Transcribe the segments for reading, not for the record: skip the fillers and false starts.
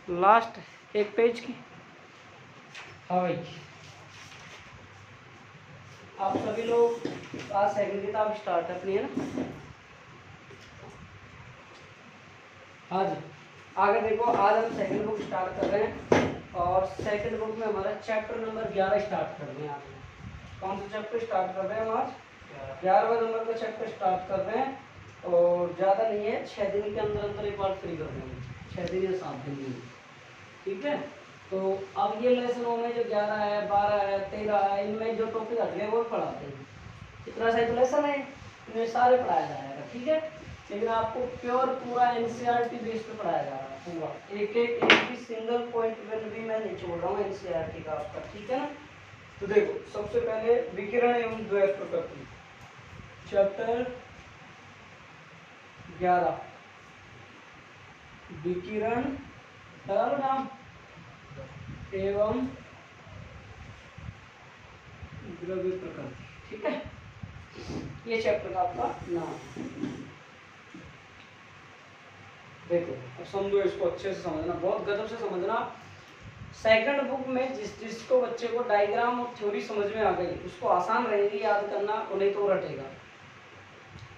Last एक page की। हाँ भाई, आप सभी लोग आज सेकंड किताब स्टार्ट है अपनी, है ना। हाँ जी, आगे देखो, आज हम सेकंड बुक स्टार्ट कर रहे हैं और सेकंड बुक में हमारा चैप्टर नंबर 11 स्टार्ट कर रहे हैं। आज कौन सा चैप्टर स्टार्ट कर रहे हैं हम? आज 11वें नंबर का चैप्टर स्टार्ट कर रहे हैं और ज़्यादा नहीं है, 6 दिन के अंदर अंदर एक बार फ्री कर देंगे, 6 दिन या 7 दिन में, ठीक है। तो अब ये लेसनों में जो 11 है, 12 है, 13 है, इनमें जो टॉपिक अगले वो पढ़ाते हैं। कितना सा लेसन है, इनमें सारे पढ़ाया जाएगा, ठीक है। लेकिन आपको प्योर पूरा एनसीईआरटी बेस पे पढ़ाया जा रहा है पूरा, एक भी सिंगल पॉइंट भी मैं नहीं छोड़ रहा हूँ एनसीईआरटी का आपका, ठीक है ना। तो देखो, सबसे पहले विकिरण एवं द्वैत प्रकृति, चैप्टर 11, विकिरण नाम एवं द्रव्य प्रकृति, ठीक है। ये चैप्टर का आपका नाम है। देखो, अब समझो, इसको अच्छे से समझना, बहुत गजब से समझना। सेकंड बुक में जिसको बच्चे को डायग्राम और थ्योरी समझ में आ गई उसको आसान रहेगी याद करना, और नहीं तो रटेगा।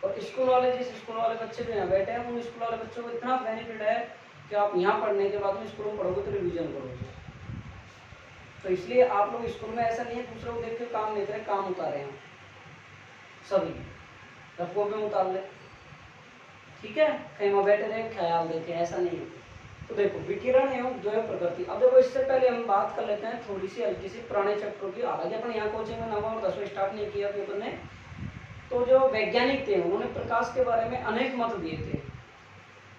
और स्कूल वाले, जिस स्कूल वाले बच्चे जो यहाँ बैठे हैं, उन स्कूल वाले बच्चों को इतना बेनिफिट है कि आप यहाँ पढ़ने के बाद में स्कूल में पढ़ोगे तो रिविजन करोगे। तो इसलिए आप लोग स्कूल में ऐसा नहीं है दूसरों को देख के काम नहीं करें, काम उतारे हैं सभी, रफों में उतार ले, ठीक है। कहीं वहाँ बैठे रहे ख्याल देखे, ऐसा नहीं है। तो देखो, विकिरण एवं द्वैत प्रकृति। अब देखो, इससे पहले हम बात कर लेते हैं थोड़ी सी हल्की सी पुराने चैप्टरों की। हालांकि अपन यहाँ कोचिंग में 9वां और 10वां स्टार्ट नहीं किया अभी अपन ने। तो जो वैज्ञानिक थे उन्होंने प्रकाश के बारे में अनेक मत दिए थे।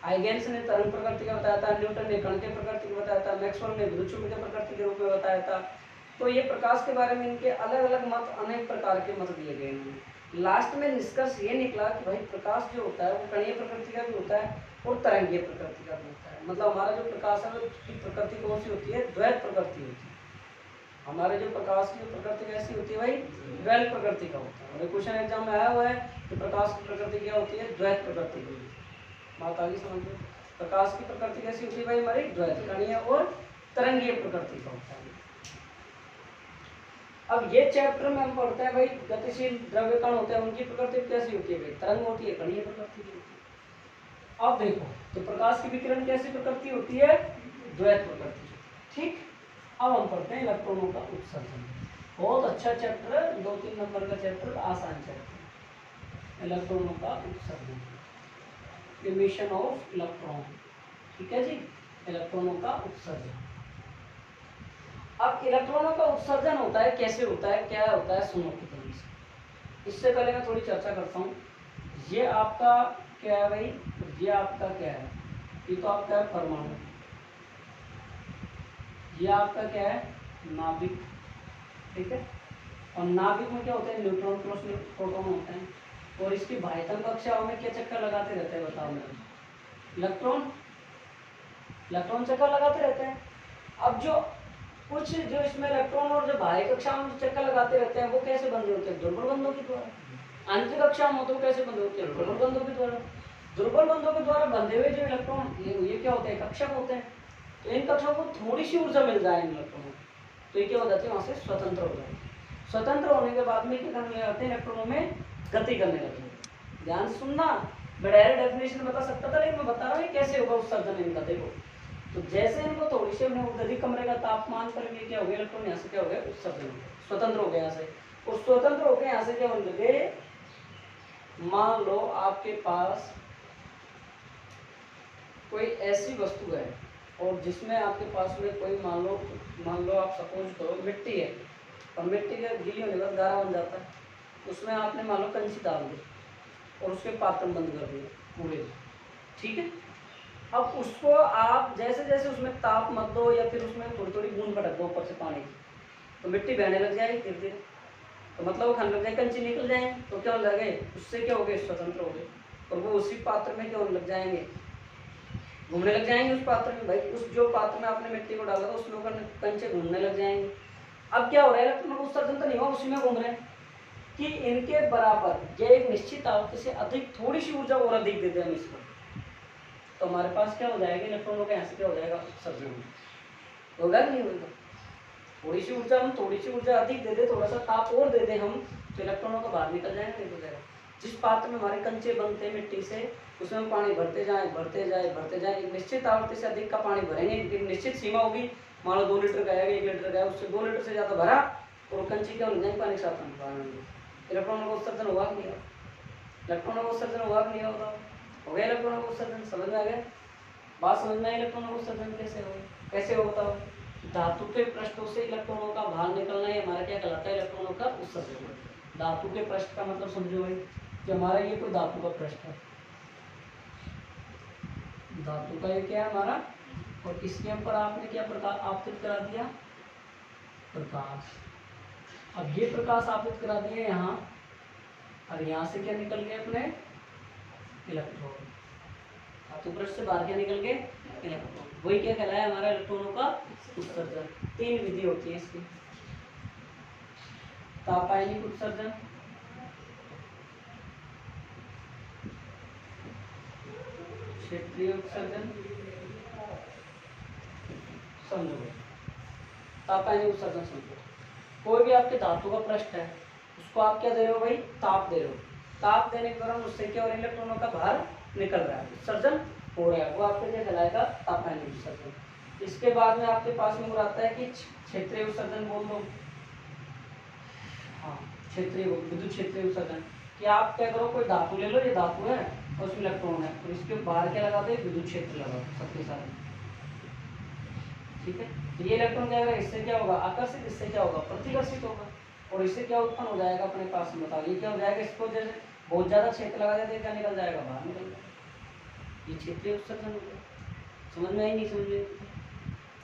हाइगेंस ने तरंग प्रकृति का बताया था, न्यूटन ने कण के प्रकृति को बताया था, मैक्सवेल ने विद्युत चुंबकीय प्रकृति के रूप में बताया था। तो ये प्रकाश के बारे में इनके अलग अलग मत, अनेक प्रकार के मत दिए गए हैं। लास्ट में निष्कर्ष ये निकला कि भाई प्रकाश जो होता है वो कणीय प्रकृति का भी होता है और तरंगीय प्रकृति का भी होता है। मतलब हमारा जो प्रकाश है उसकी प्रकृति कौन सी होती है? द्वैत प्रकृति होती है। हमारे जो प्रकाश की प्रकृति कैसी होती है भाई? द्वैत प्रकृति का होता है। और क्वेश्चन एग्जाम में आया हुआ है कि प्रकाश की प्रकृति क्या होती है? द्वैत प्रकृति की होती है। बात आगे समझ लो, प्रकाश की प्रकृति कैसी होती है भाई? हमारी द्वैत, कणीय और तरंगीय प्रकृति का होता है। अब ये चैप्टर में हम पढ़ते हैं भाई गतिशील द्रव्य कण होते हैं, उनकी प्रकृति कैसी होती है भाई? तरंग होती है, कणीय प्रकृति की होती है। अब देखो, तो प्रकाश की विकिरण कैसी प्रकृति होती है? द्वैत प्रकृति, ठीक। अब हम पढ़ते हैं इलेक्ट्रॉनों का उत्सर्जन। बहुत अच्छा चैप्टर है, 2-3 नंबर का चैप्टर, आसान चैप्टर। इलेक्ट्रॉनों का उत्सर्जन, इमिशन ऑफ इलेक्ट्रॉन, ठीक है जी, इलेक्ट्रॉनों का उत्सर्जन। अब इलेक्ट्रॉनों का उत्सर्जन होता है, कैसे होता है, क्या होता है, सुनो कितनी से। इससे पहले मैं थोड़ी चर्चा करता हूँ। ये आपका क्या है भाई? ये आपका क्या है? ये तो आपका है परमाणु। ये आपका क्या है? नाभिक, ठीक है। और नाभिक में क्या होते हैं? न्यूट्रॉन प्लस प्रोटॉन होते हैं। और इसकी बाह्यतम कक्षाओं में क्या चक्कर लगाते रहते हैं बताओ मेरे? इलेक्ट्रॉन चक्कर लगाते रहते हैं। अब जो कुछ जो इसमें इलेक्ट्रॉन और जो बाह्य कक्षा में चक्कर लगाते रहते हैं वो कैसे बंधे होते हैं? दुर्बल बंधों के द्वारा। आंतरिक कक्षा में तो कैसे बंधे होते हैं? प्रबल बंधों के द्वारा। दुर्बल बंधों के द्वारा बंधे हुए जो इलेक्ट्रॉन ये क्या होते हैं? कक्षक होते हैं। तो इन कक्षकों को थोड़ी सी ऊर्जा मिल जाए इन इलेक्ट्रॉनों को, तो ये क्या हो जाते हैं? वहां से स्वतंत्र हो जाते हैं। स्वतंत्र होने के बाद में क्या करने लगते हैं? इलेक्ट्रॉनों में गति करने लगते हैं। ध्यान सुनना, मैं डायरेक्ट डेफिनेशन बता सकता था, लेकिन मैं बता रहा हूँ कैसे होगा उत्सर्जन इनका। देखो, तो जैसे इनको थोड़ी सी हमने अधिक कमरे का तापमान करेंगे, क्या हो गया? इलेक्ट्रॉन यहाँ से क्या हो गया? उत्सर्जन, स्वतंत्र हो गया यहाँ से। और स्वतंत्र हो गया यहाँ से क्या होने लगे? मान लो आपके पास कोई ऐसी वस्तु है और जिसमें आपके पास में कोई मान लो आप सपोज करो मिट्टी है, और मिट्टी का गीली होने के बाद गारा बन जाता है। उसमें आपने मान लो कंची डाल दी और उसके पात्र बंद कर दिए पूरे, ठीक है। अब उसको आप जैसे जैसे उसमें ताप मत दो या फिर उसमें थोड़ी थोड़ी बूंद भटक दो ऊपर से पानी की, तो मिट्टी बहने लग जाएगी धीरे धीरे। तो मतलब वो खाने लग जाए, कंची निकल जाएंगे, तो क्या होने लगे? उससे क्या हो गए? स्वतंत्र हो गए। और वो उसी पात्र में क्या होने लग जाएंगे? घूमने लग जाएंगे उस पात्र में। भाई उस जो पात्र में आपने मिट्टी को डाला था उसमें कंचे घूमने लग जाएंगे। अब क्या हो रहा है? इलेक्ट्रॉन उत्सर्जन तो नहीं हुआ, उसी में घूम रहे हैं कि इनके बराबर ये एक निश्चित आवृत्ति से अधिक थोड़ी सी ऊर्जा और अधिक देते हैं हम इसको। तो हमारे पास क्या हो जाएगा, इलेक्ट्रॉनों का यहाँ से क्या हो जाएगा, उत्सर्जन होगा कि नहीं होगा। थोड़ी सी ऊर्जा अधिक दे दे, थोड़ा सा ताप और दे दे हम, तो इलेक्ट्रॉनों का बाहर निकल जाएगा, नहीं हो जाएगा। जिस पात्र में हमारे कंचे बनते हैं मिट्टी से, उसमें हम पानी भरते जाए, एक निश्चित आवृत्ति से अधिक का पानी भरेंगे, एक निश्चित सीमा होगी, मान लो 2 लीटर का है, 1 लीटर का है, उससे 2 लीटर से ज्यादा भरा और कंचे क्या हो जाएंगे, पानी के साथ इलेक्ट्रॉनों का उत्सर्जन होगा कि नहीं, इलेक्ट्रॉनों का उत्सर्जन होगा कि नहीं होगा, हो गया इलेक्ट्रॉनों का उत्सर्जन। समझ में आ गया बात, समझ में आई इलेक्ट्रॉनों का उत्सर्जन कैसे होता है। धातु के पृष्ठों से इलेक्ट्रॉनों का बाहर निकलना है हमारा क्या कहलाता है, इलेक्ट्रॉनों का उत्सर्जन। धातु के पृष्ठ का मतलब समझो भाई कि हमारा ये कोई धातु का पृष्ठ है, धातु का ये क्या है हमारा, और इसके ऊपर आपने क्या प्रकाश आपतित करा दिया, प्रकाश। अब ये प्रकाश आपतित करा दिया यहाँ, और यहाँ से क्या निकल गए अपने इलेक्ट्रॉन, धातु पृष्ठ से बाहर क्या निकल गए, इलेक्ट्रॉन। वही क्या कहलाया हमारा, इलेक्ट्रॉनों का उत्सर्जन। 3 विधि होती है इसकी, तापायनिक उत्सर्जन, क्षेत्रीय उत्सर्जन, समझो तापायनिक उत्सर्जन समझो। कोई भी आपके धातु का पृष्ठ है, उसको आप क्या दे रहे हो भाई, ताप दे रहे हो, ताप देने के दौरान उससे क्या हो रहा है, इलेक्ट्रॉनों का बाहर निकल रहा है, उत्सर्जन हो रहा है, वो आपके क्या कहलाएगा, तापायनिक उत्सर्जन। इसके बाद में आपके पास में आता है कि क्षेत्रीय उत्सर्जन बोल दो, हाँ क्षेत्रीय, विद्युत क्षेत्रीय उत्सर्जन। कि आप क्या करो, कोई धातु ले लो, ये धातु है और उसमें इलेक्ट्रॉन है, और इसके बाहर क्या लगाते हैं, विद्युत क्षेत्र लगा सबके साथ, ठीक है। तो ये इलेक्ट्रॉन क्या होगा, इससे क्या होगा, आकर्षित, इससे क्या होगा, प्रतिकर्षित होगा, और इससे क्या उत्पन्न हो जाएगा अपने पास में, बताओ ये क्या हो जाएगा, इसको जैसे बहुत ज्यादा क्षेत्र लगा देते क्या निकल जाएगा, बाहर निकल जाएगा, ये क्षेत्रीय उत्सर्जन हो गया। समझ में आई, नहीं समझ में,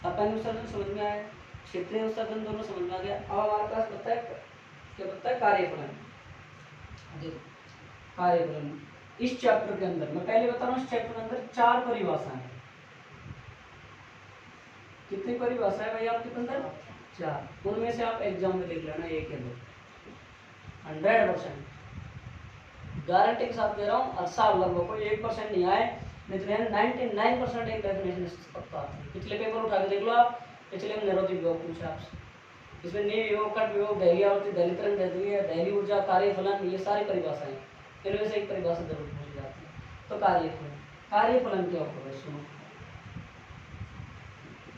तापायनिक उत्सर्जन समझ में आया, क्षेत्रीय उत्सर्जन दोनों समझ में आ गया। अब हमारे पास बता है क्या, बता है कार्यफलन। देखो कार्यफलन इस चैप्टर के अंदर, मैं पहले बता रहा हूँ, इस चैप्टर के अंदर 4 परिभाषाएं हैं। कितनी परिभाषा है भाई आपके अंदर, 4। उनमें से आप एग्जाम में लिख लेना 1 या 2, 100% गारंटी के साथ दे रहा हूँ। हर साल लगभग कोई 1% नहीं आए, नहीं तो 99% एक डेफिनेशन पक्का आती है। पिछले पेपर उठा के देख लो आप, पिछले में निरोधी विभव पूछा आपसे, इसमें नील विभव, कट विभव, दहली आवृत्ति, दहली तरंग, दहली ऊर्जा, कार्यफलन, ये सारी परिभाषाएं, इनमें से एक परिभाषा जरूर पूछी जाती है। तो कार्यफलन, कार्यफलन क्या होगा सुनो,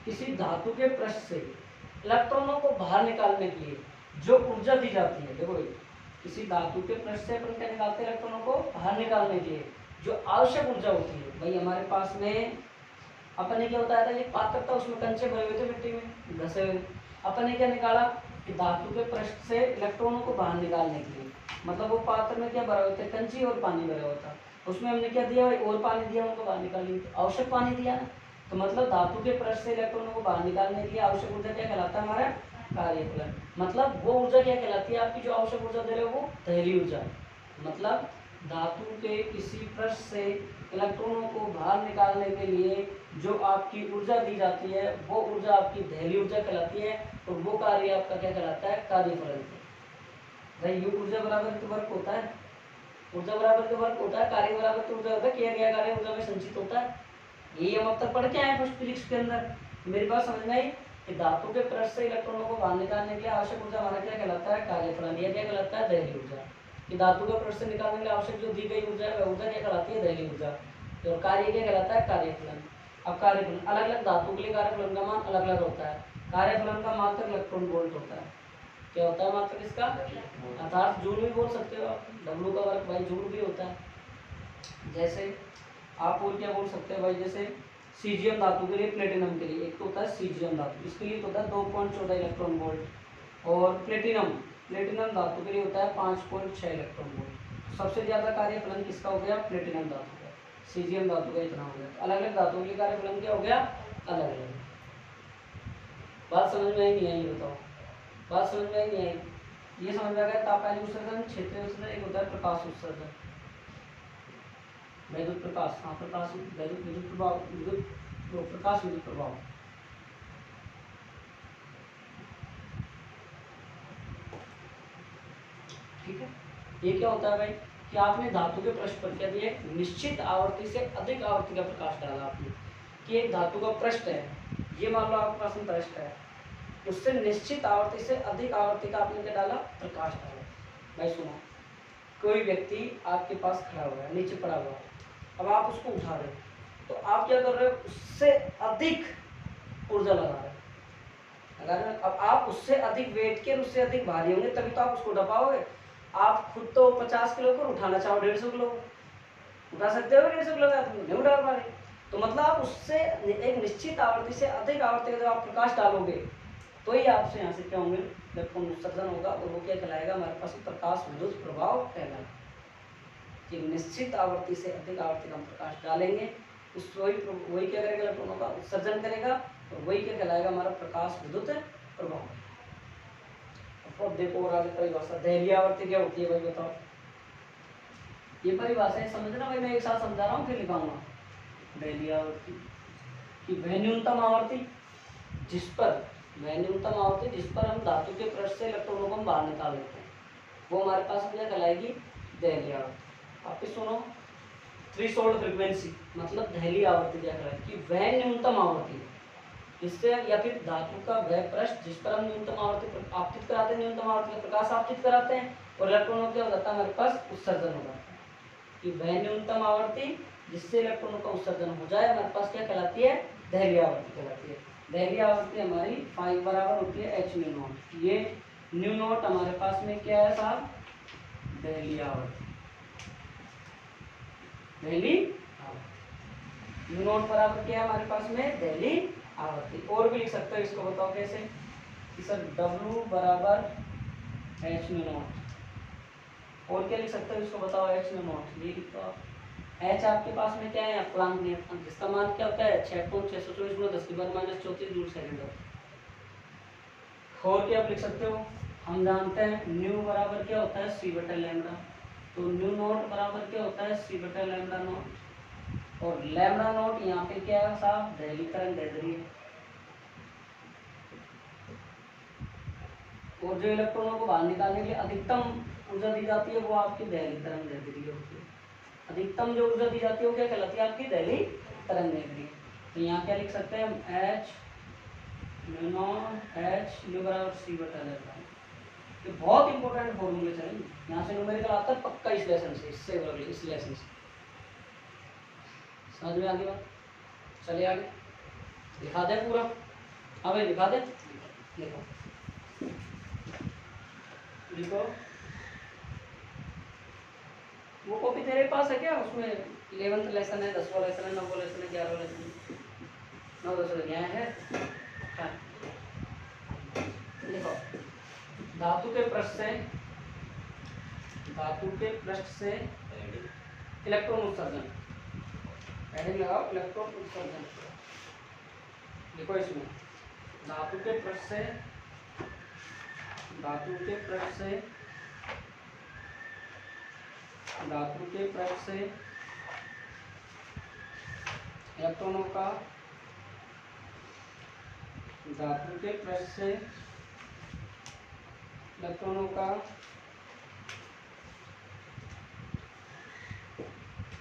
किसी धातु के पृष्ठ से इलेक्ट्रॉनों को बाहर निकालने के लिए जो ऊर्जा दी जाती है, देखो किसी धातु के पृष्ठ से अपन क्या निकालते हैं, इलेक्ट्रॉनों को बाहर निकालने के लिए जो आवश्यक ऊर्जा होती है। भाई हमारे पास में अपन ने क्या बताया था, एक पात्र था, उसमें कंचे भरे हुए थे मिट्टी में घसे हुए, अपन ने क्या निकाला कि धातु के पृष्ठ से इलेक्ट्रॉनों को बाहर निकालने के लिए, मतलब वो पात्र में क्या भरा हुआ था, कंची और पानी भरा हुआ था, उसमें हमने क्या दिया भाई, और पानी दिया, उनको बाहर निकालने, आवश्यक पानी दिया ना। तो मतलब धातु के पृष्ठ से इलेक्ट्रॉनों को बाहर निकालने के लिए आवश्यक ऊर्जा क्या कहलाता है, हमारा कार्यफलन। मतलब वो ऊर्जा क्या कहलाती है आपकी, जो आवश्यक ऊर्जा दे रहे हो वो दहली ऊर्जा। मतलब धातु के किसी पृष्ठ से इलेक्ट्रॉनों को बाहर निकालने के लिए जो आपकी ऊर्जा दी जाती है, वो ऊर्जा आपकी दहली ऊर्जा कहलाती है, और वो कार्य आपका क्या कहलाता है, कार्यफलन। भाई ये ऊर्जा बराबर के वर्क होता है, ऊर्जा बराबर के वर्क होता है, कार्य बराबर ऊर्जा होता है, किया गया कार्य ऊर्जा में संचित होता है। यही हम अब तक पढ़ के आए फर्स्ट फिजिक्स के अंदर। मेरी बात समझ में आई कि धातु के पृष्ठ से इलेक्ट्रॉनों को बाहर निकालने के लिए आवश्यक ऊर्जा हमारा क्या कहलाता है, कार्यफलन। यह क्या कहलाता है, दहली ऊर्जा। कि धातु के पृष्ठ से निकालने के लिए आवश्यक जो दी गई ऊर्जा है, वह ऊर्जा क्या कहलाती है, दहली ऊर्जा। और कार्य क्या कहलाता है, कार्यफलन। अब कार्यफलन, अलग अलग धातु के लिए कार्यफलन का मान अलग अलग होता है। कार्यफलन का मात्रक इलेक्ट्रॉन वोल्ट होता है। क्या होता है मात्रक इसका, अर्थात जूल भी बोल सकते हो आप, डब्लू का वर्ग भाई जूल भी होता है। जैसे आप और क्या बोल सकते हो भाई, जैसे सीजियम धातु के लिए, प्लेटिनम के लिए एक तो होता है सीजियम धातु, इसके लिए तो होता है 2.14 इलेक्ट्रॉन वोल्ट, और प्लेटिनम धातु के लिए होता है 5.6 इलेक्ट्रॉन वोल्ट। सबसे ज्यादा कार्यफलन किसका हो गया, प्लेटिनम धातु का। सीजियम धातु का इतना हो गया। अलग अलग धातुओं के कार्यफलन क्या हो गया, अलग अलग। बात समझ में आई नहीं आई, बताओ बात समझ में आई नहीं आई। ये समझ में आ गया, तापायनिक उत्सर्जन, क्षेत्रीय उत्सर्जन, एक होता है प्रकाश उत्सर्जन, वैद्युत प्रकाश, हाँ प्रकाश, विद्युत प्रभाव, प्रकाश विद्युत प्रभाव। ठीक है, ये क्या होता है भाई, कि आपने धातु के पृष्ठ पर क्या दिया, निश्चित आवर्ती से अधिक आवर्ती का प्रकाश डाला आपने, कि एक धातु का पृष्ठ है, ये मान लो आपके पास में पृष्ठ है, उससे निश्चित आवर्ती से अधिक आवर्ती का आपने क्या डाला, प्रकाश डाला। भाई सुनो, कोई व्यक्ति आपके पास खड़ा हुआ है, नीचे पड़ा हुआ है, अब आप उसको उठा रहे हो, तो आप क्या कर रहे हो, उससे अधिक ऊर्जा लगा रहे हो। अगर अब आप उससे अधिक वेट के, उससे अधिक भारी होंगे तभी तो आप उसको उठा पाओगे। आप खुद तो 50 किलो को उठाना चाहो 150 किलो उठा सकते हो, 150 किलो का तुम नहीं उठा पा रहे। तो मतलब आप उससे एक निश्चित आवर्ती से अधिक आवर्ती का जब आप प्रकाश डालोगे तो ही आपसे यहाँ से क्या होंगे, इलेक्ट्रॉन उत्सर्जन होगा, और वो क्या कहलाएगा, हमारे पास प्रकाश विद्युत प्रभाव कहलाएगा। कि निश्चित आवर्ती से अधिक आवर्ती का हम प्रकाश डालेंगे, उस वही क्या करेगा, इलेक्ट्रॉनों का उत्सर्जन करेगा, और वही क्या कहलाएगा, हमारा प्रकाश विद्युत प्रभाव। अब देखो और आगे परिभाषा, दहलीय आवर्ती क्या होती है भाई बताओ। ये परिभाषा समझना भाई, मैं एक साथ समझा रहा हूँ फिर लिखाऊंगा। दहलीय आवर्ती कि वह न्यूनतम आवर्ती जिस पर हम धातु के पृष्ठ से इलेक्ट्रॉनों को हम बाहर निकाल लेते हैं, वो हमारे पास क्या कहलाएगी, दहलीय आवर्ती। आप सुनो, थ्रेशोल्ड फ्रीक्वेंसी मतलब दहलीय आवर्ती क्या कहलाएगी, कि वह न्यूनतम आवर्ती जिससे, या फिर धातु का वह पृष्ठ जिस पर हम न्यूनतम आवर्ती आपतित कराते हैं, न्यूनतम आवर्ती का प्रकाश आपतित कराते हैं, और इलेक्ट्रॉनों क्या हो जाता है, हमारे पास उत्सर्जन हो जाता है। कि वह न्यूनतम आवर्ती जिससे इलेक्ट्रॉनों का उत्सर्जन हो जाए, हमारे पास क्या कहलाती है, दहलीय आवर्ती कहलाती है। दहलीय आवर्ती हमारी 5 बराबर होती है h न्यू नॉट। ये न्यू नॉट हमारे पास में क्या है साहब, दहलीय आवर्ती। दहलीय आवर्ती न्यू नॉट बराबर क्या है हमारे पास में, दहलीय आवर्ती। और भी लिख सकते हो इसको, बताओ कैसे, कि सर W बराबर h न्यू नॉट। और क्या लिख सकते हो इसको बताओ, h न्यू नॉट। ये लिखो h आपके पास में क्या है, प्लांक नियतांक, जिसका मान क्या होता है 6.624 × 10⁻³ जूल सेकंड। और क्या आप लिख सकते हो, हम जानते हैं न्यू बराबर क्या होता है, c/λ। तो न्यू नॉट बराबर क्या होता है, c/λ नॉट। और लैम्डा नॉट यहाँ पे क्या है साहब, दहलीय तरंग दैर्ध्य है। और जो इलेक्ट्रॉनों को बाहर निकालने के लिए अधिकतम ऊर्जा दी जाती है, वो आपकी दहलीय तरंग दैर्ध्य होती है। अधिकतम जो ऊर्जा दी जाती है वो क्या कहलाती है, आपकी दहलीय तरंग दैर्ध्य। तो यहाँ क्या लिख सकते हैं हम, h new not h new बराबर c/λ। ये बहुत इंपॉर्टेंट फॉर्मूले चाहिए, यहाँ से न्यूमेरिकल आता है पक्का इस लेसन से, इस लेसन से। समझ में आ गई बात, चलिए आगे दिखा दे पूरा, हाँ भाई दिखा दे, देखो लिखो। वो कॉपी तेरे पास है क्या, उसमें 11th लेसन है, 10वां लेसन है, 9वां लेसन है, 11वां लेसन है, 9-10 न्याय है। हाँ देखो, धातु के पृष्ठ से इलेक्ट्रॉन उत्सर्जन, हेडिंग लगाओ इलेक्ट्रॉन उत्सर्जन। देखो इसमें धातु के पृष्ठ से इलेक्ट्रॉनों का,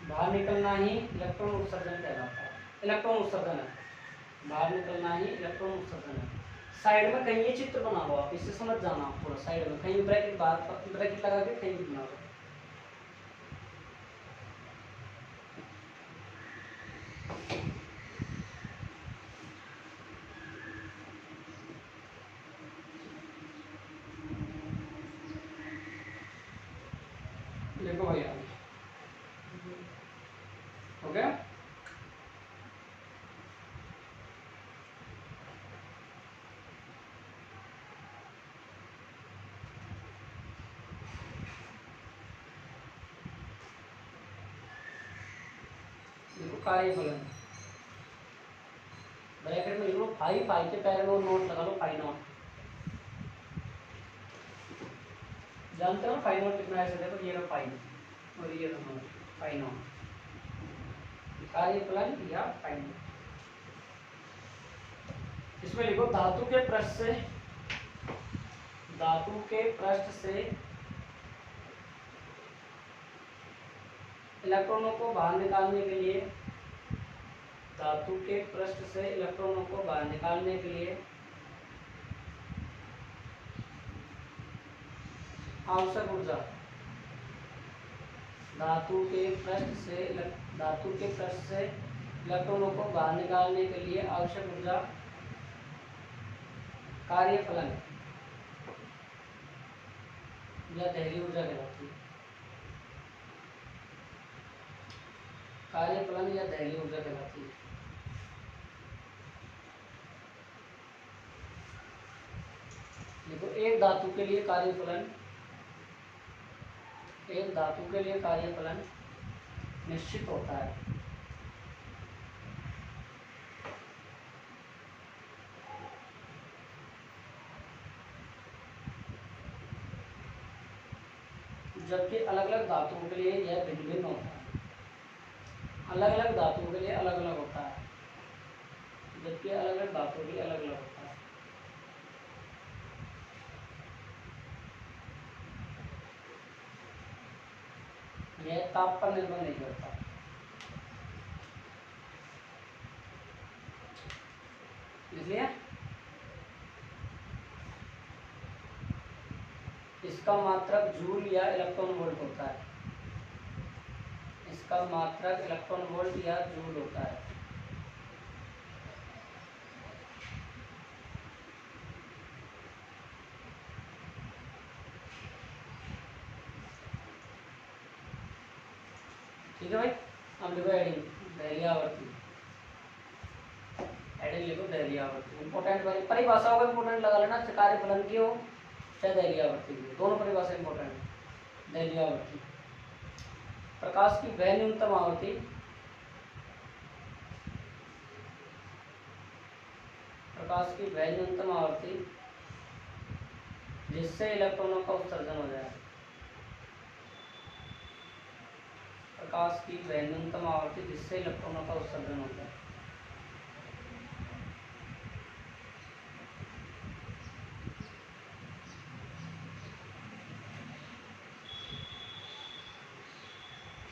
बाहर निकलना ही इलेक्ट्रॉन उत्सर्जन कहलाता है। इलेक्ट्रॉन उत्सर्जन है, बाहर निकलना ही इलेक्ट्रॉन उत्सर्जन है। साइड में कहीं ये चित्र बना हुआ, इससे समझ जाना पूरा, साइड में कहीं ब्रैकेट लगा के कहीं भी बना हुआ। देखो भैया हो गया, देखो कार्यफलन ब्रैकेट में लिख लो 5 के पहले वो नोट लगा लो, 5 नोट जानते हो, 5 नोट लिखना ऐसे, देखो ये रहा 5 और ये रहा 5 नोट, कार्यफलन या 5 नोट। इसमें लिखो धातु के पृष्ठ से इलेक्ट्रॉनों को बाहर निकालने के लिए, धातु के पृष्ठ से इलेक्ट्रॉनों को बाहर निकालने के लिए आवश्यक ऊर्जा, धातु के पृष्ठ से इलेक्ट्रॉनों को बाहर निकालने के लिए आवश्यक ऊर्जा कार्यफलन या दहली ऊर्जा कहलाती है। कार्यफलन या दहली ऊर्जा कहलाती है। देखो एक धातु के लिए कार्यफलन निश्चित होता है। जबकि अलग अलग धातुओं के लिए यह भिन्न भिन्न होता है। अलग अलग धातुओं के लिए अलग अलग होता है, जबकि अलग अलग धातुओं के लिए अलग अलग होता है। यह ताप पर निर्भर नहीं करता। इसलिए इसका मात्रक जूल या इलेक्ट्रॉन वोल्ट होता है। इसका मात्रक इलेक्ट्रॉन वोल्ट या जूल होता है। ठीक है भाई। अब लिखो एडिंग, दहली आवर्ती। एडिंग लिखो दहली आवर्ती। इंपॉर्टेंट वाली परिभाषा होगा, इंपॉर्टेंट लगा लेना, कार्यफलन की हो चाहे दहली आवर्ती की, दोनों परिभाषा इंपॉर्टेंट है। दहली आवर्ती, प्रकाश की वह न्यूनतम आवृत्ति जिससे इलेक्ट्रॉनों का उत्सर्जन हो जाए। प्रकाश की वह न्यूनतम आवृत्ति जिससे इलेक्ट्रॉनों का उत्सर्जन हो जाए।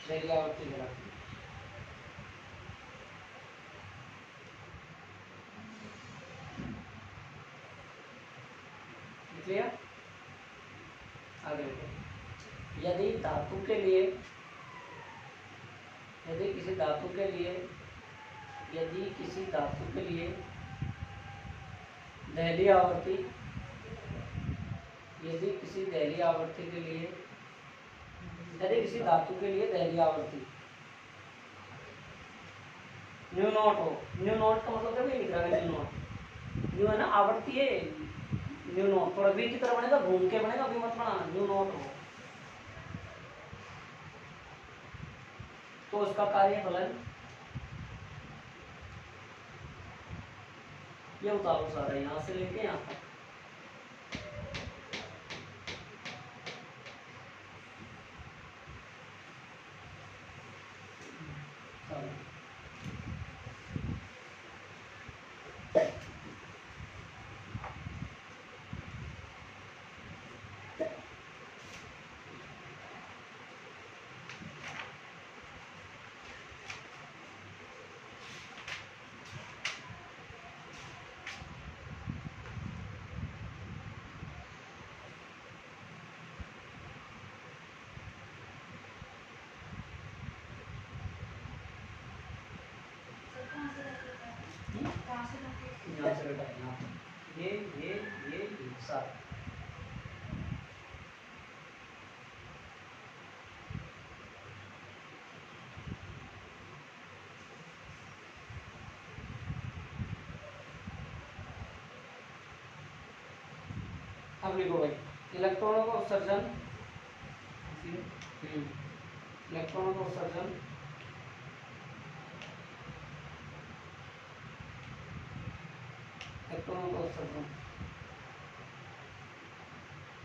दहली आवर्ती कहलाती है। क्लियर? आगे देखो, यदि किसी धातु के लिए दहली आवर्ती न्यू नॉट हो, न्यू नॉट का मतलब क्या लिख रहा है? न्यू नॉट, न्यू है ना, आवर्ती है, न्यू नॉट थोड़ा वी की तरह बनेगा, घूम के बनेगा, अभी मत बनाना। न्यू नॉट हो तो उसका कार्यफलन ये उतारो सारा, यहाँ से लेके यहाँ तक। यहाँ से बेटा यहाँ ये सारा अब लिखो भाई, इलेक्ट्रॉनों का उत्सर्जन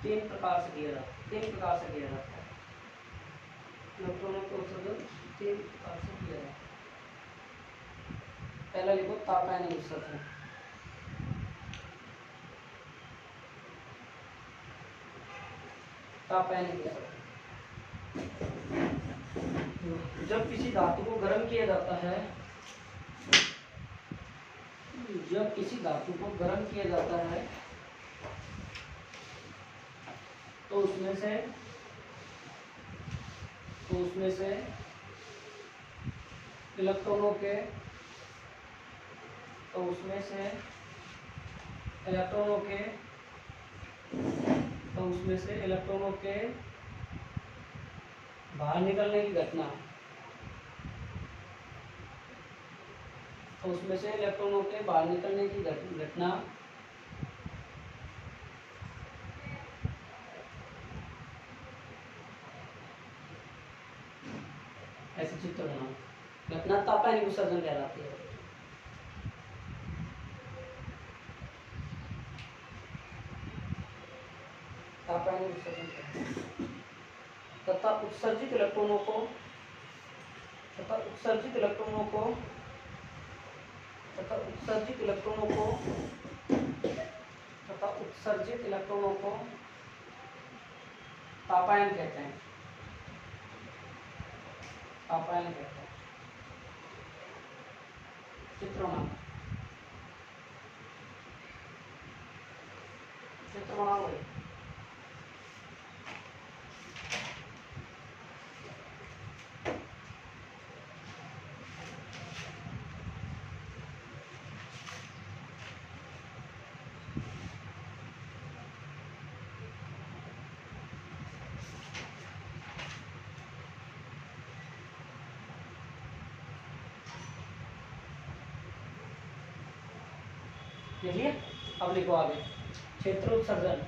तीन प्रकार से किया जाता है। इलेक्ट्रॉनों का उत्सर्जन तीन प्रकार से किया जाता है। पहला लिखो तापायनिक उत्सर्जन। जब किसी धातु को गर्म किया जाता है, जब किसी धातु को गर्म किया जाता है तो उसमें से इलेक्ट्रॉनों के बाहर निकलने की घटना, ऐसे चित्र बनाओ। घटना तापायनिक उत्सर्जन कहलाती है। तापायनिक उत्सर्जन तथा उत्सर्जित इलेक्ट्रॉनों को तापायन कहते हैं। चित्र बनाओ। देखिए, अब लिखो आगे। क्षेत्र उत्सर्जन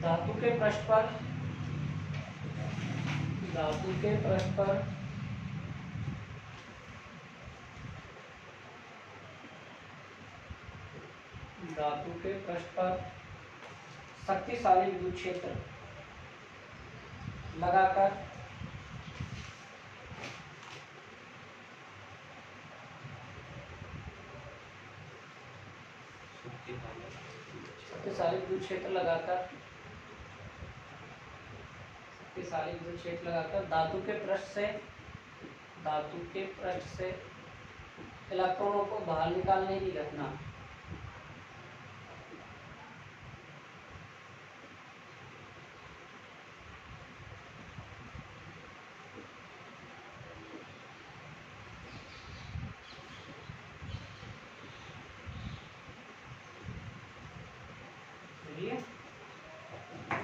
धातु के पृष्ठ पर शक्तिशाली विद्युत क्षेत्र लगाकर धातु के पृष्ठ से इलेक्ट्रॉनों को बाहर निकालने की घटना,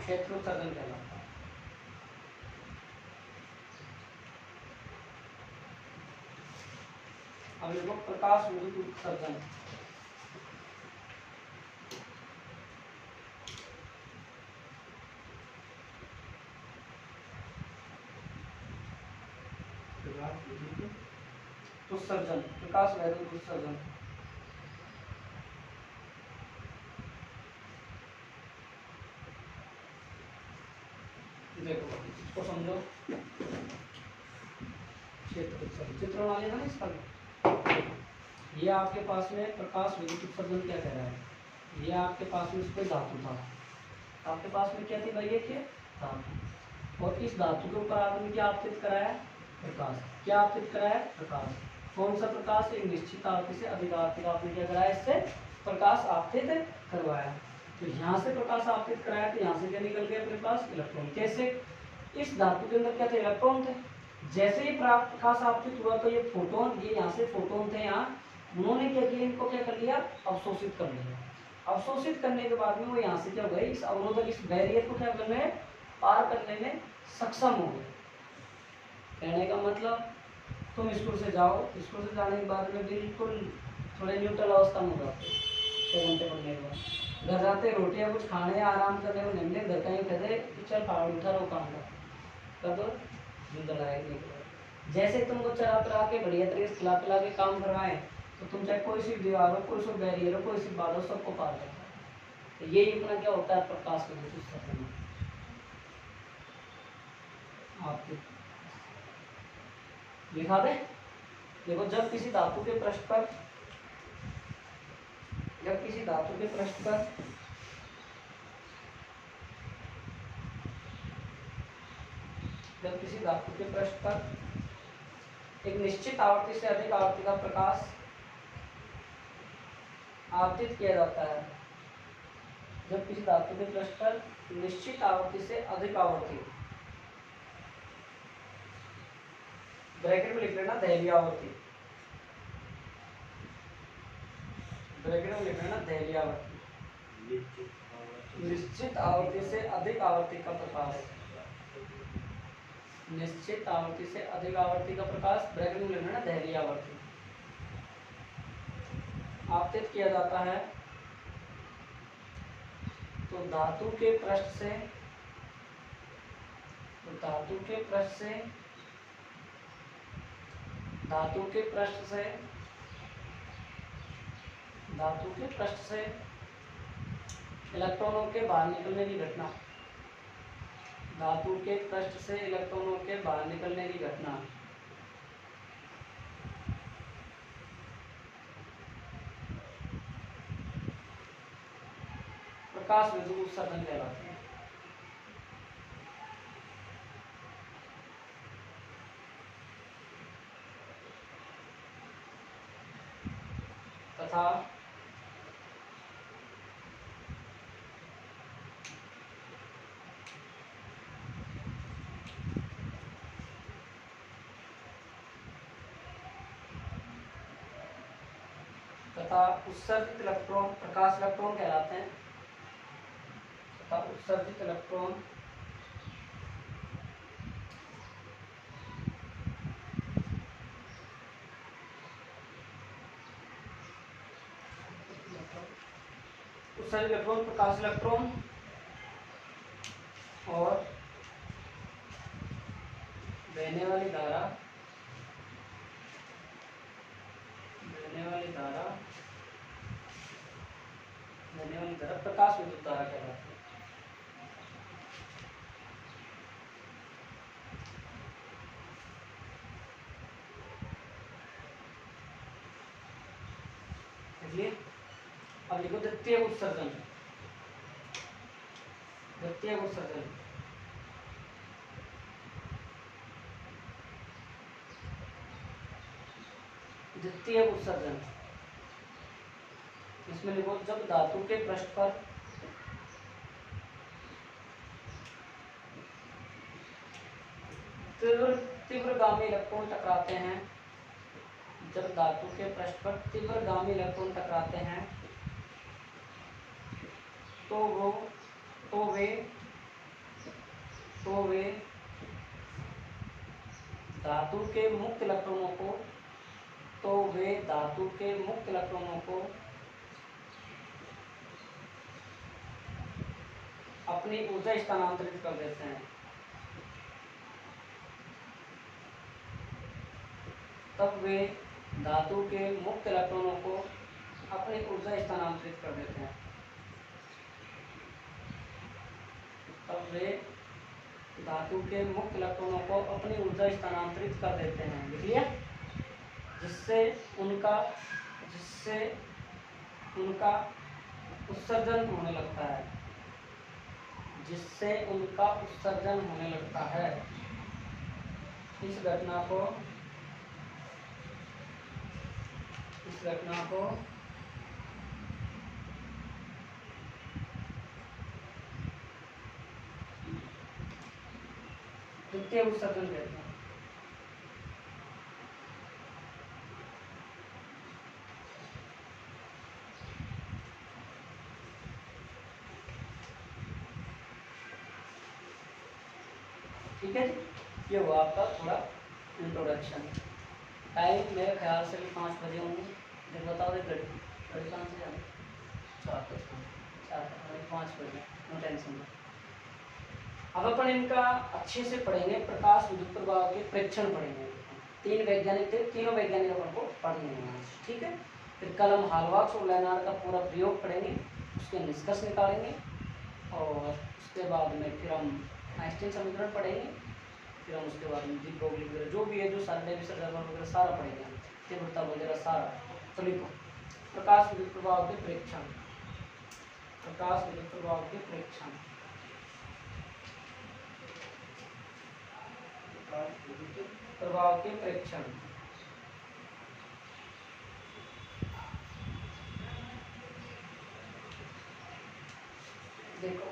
क्षेत्र उत्सर्जन कहलाता है। अब देखो प्रकाश विद्युत उत्सर्जन। प्रकाश विद्युत उत्सर्जन देखो, इसको समझो। चित्र बना लेना ना इसका। ये आपके पास में प्रकाश विद्युत उत्सर्जन क्या कह रहा है। ये आपके पास में इसको धातु था, आपके पास में क्या थी भाई, ये धातु, और इस धातु के ऊपर आपने क्या आपतित कराया, प्रकाश। क्या आपतित कराया, प्रकाश। कौन सा प्रकाश, एक निश्चित आवृत्ति से अधिक आवृत्ति का आपने क्या कराया, इससे प्रकाश आपतित करवाया। तो यहाँ से प्रकाश आपतित कराया तो यहाँ से क्या निकल गया अपने पास, इलेक्ट्रॉन। कैसे, इस धातु के अंदर क्या थे, इलेक्ट्रॉन थे। जैसे ही प्रकाश आपतित हुआ तो ये फोटोन, ये यहाँ से फोटोन थे, यहाँ उन्होंने क्या किया, इनको क्या कर लिया, अवशोषित कर लिया। अवशोषित करने के बाद में वो यहाँ से क्या हो गए, इस अवरोधक, इस बैरियर को क्या करने, पार करने में सक्षम हो गए। कहने का मतलब, तुम स्कूल से जाओ, स्कूल से जाने के बाद में बिल्कुल थोड़े न्यूट्रल अवस्था में हो जाते, 6 घंटे पढ़ने के बाद घर जाते, रोटियां कुछ खाने या आराम करने को नहीं, घर का ही कहते चल फाड़ उठा रहो काम कर दो, जैसे तुमको चला पिला के बढ़िया तरीके से खिला पिला के काम करवाएं तो तुम चाहे कोई सी दीवार हो, कोई सी बैरियर हो, कोई सी बात हो, सबको पार करता है। तो यही अपना क्या होता है, प्रकाश विद्युत उत्सर्जन। आपके लिखा दे। देखो, जब किसी धातु के पृष्ठ पर जब किसी धातु के पृष्ठ पर एक निश्चित आवर्ती से अधिक आवर्ती का प्रकाश आपतित किया जाता है, जब किसी धातु के पृष्ठ पर निश्चित आवर्ती से अधिक आवर्ती, ब्रैकेट में लिख लेना दहलीय आवर्ती, ब्रैकेट में लिख लेना दहलीय आवर्ती, निश्चित आवर्ती से अधिक आवर्ती का प्रकाश, निश्चित आवर्ती से अधिक आवर्ती का प्रकाश ब्रैकेट में लिख लेना दहलीय आवर्ती आपतित किया जाता है। तो धातु के पृष्ठ से, तो धातु के पृष्ठ से, धातु के पृष्ठ से, धातु के पृष्ठ से इलेक्ट्रॉनों के बाहर निकलने की घटना, धातु के पृष्ठ से इलेक्ट्रॉनों के बाहर निकलने की घटना प्रकाश विद्युत उत्सर्जन कहलाती है। तथा उत्सर्जित इलेक्ट्रॉन प्रकाश इलेक्ट्रॉन कहलाते हैं, तथा उत्सर्जित इलेक्ट्रॉन उत्सर्जित इलेक्ट्रॉन प्रकाश इलेक्ट्रॉन और बहने वाली धारा, बहने वाली धारा, बहने वाली धारा प्रकाश विद्युत धारा कहलाती है। देखिए अब लिखो द्वितीय उत्सर्जन, द्वितीय उत्सर्जन, द्वितीय उत्सर्जन, इसमें लिखो जब धातु के पृष्ठ पर तीव्रगामी इलेक्ट्रॉन टकराते हैं, जब धातु के पृष्ठ पर तीव्रगामी इलेक्ट्रॉन टकराते हैं तो वे धातु के मुक्त इलेक्ट्रॉनों को, तो वे धातु के मुक्त इलेक्ट्रॉनों को अपनी ऊर्जा स्थानांतरित कर देते हैं, तब वे धातु के मुक्त इलेक्ट्रॉनों को अपनी ऊर्जा स्थानांतरित कर देते हैं, तब वे धातु के मुक्त इलेक्ट्रॉनों को अपनी ऊर्जा स्थानांतरित कर देते हैं, लिख लिया, जिससे उनका उत्सर्जन होने लगता है, जिससे उनका उत्सर्जन होने लगता है। इस घटना को द्वितीय उत्सर्जन कहते हैं। ठीक है जी, ये हुआ आपका थोड़ा इंट्रोडक्शन। टाइम मेरे ख्याल से 5 बजे होंगे, जब बताओ घड़ी कहाँ से जाए, 5 बजे, नो टेंशन। अब अपन इनका अच्छे से पढ़ेंगे, प्रकाश विद्युत प्रभाव के प्रेक्षण पढ़ेंगे। 3 वैज्ञानिक थे, तीनों वैज्ञानिक अपन को पढ़ने हैं, ठीक है। फिर कल हम हाल्बach और लेनार्ड का पूरा प्रयोग पढ़ेंगे, उसके निष्कर्ष निकालेंगे, और उसके बाद में फिर हम आइंस्टीन समीकरण पढ़ेंगे, फिर हम उसके बाद में डी ब्रोगली वगैरह जो भी है, जो सारे वगैरह सारा पढ़ेंगे, तीव्रता वगैरह सारा। तो लिखो प्रकाश विद्युत प्रभाव के प्रेक्षण, प्रकाश विद्युत प्रभाव के प्रेक्षण। प्रभाव के प्रेक्षण। देखो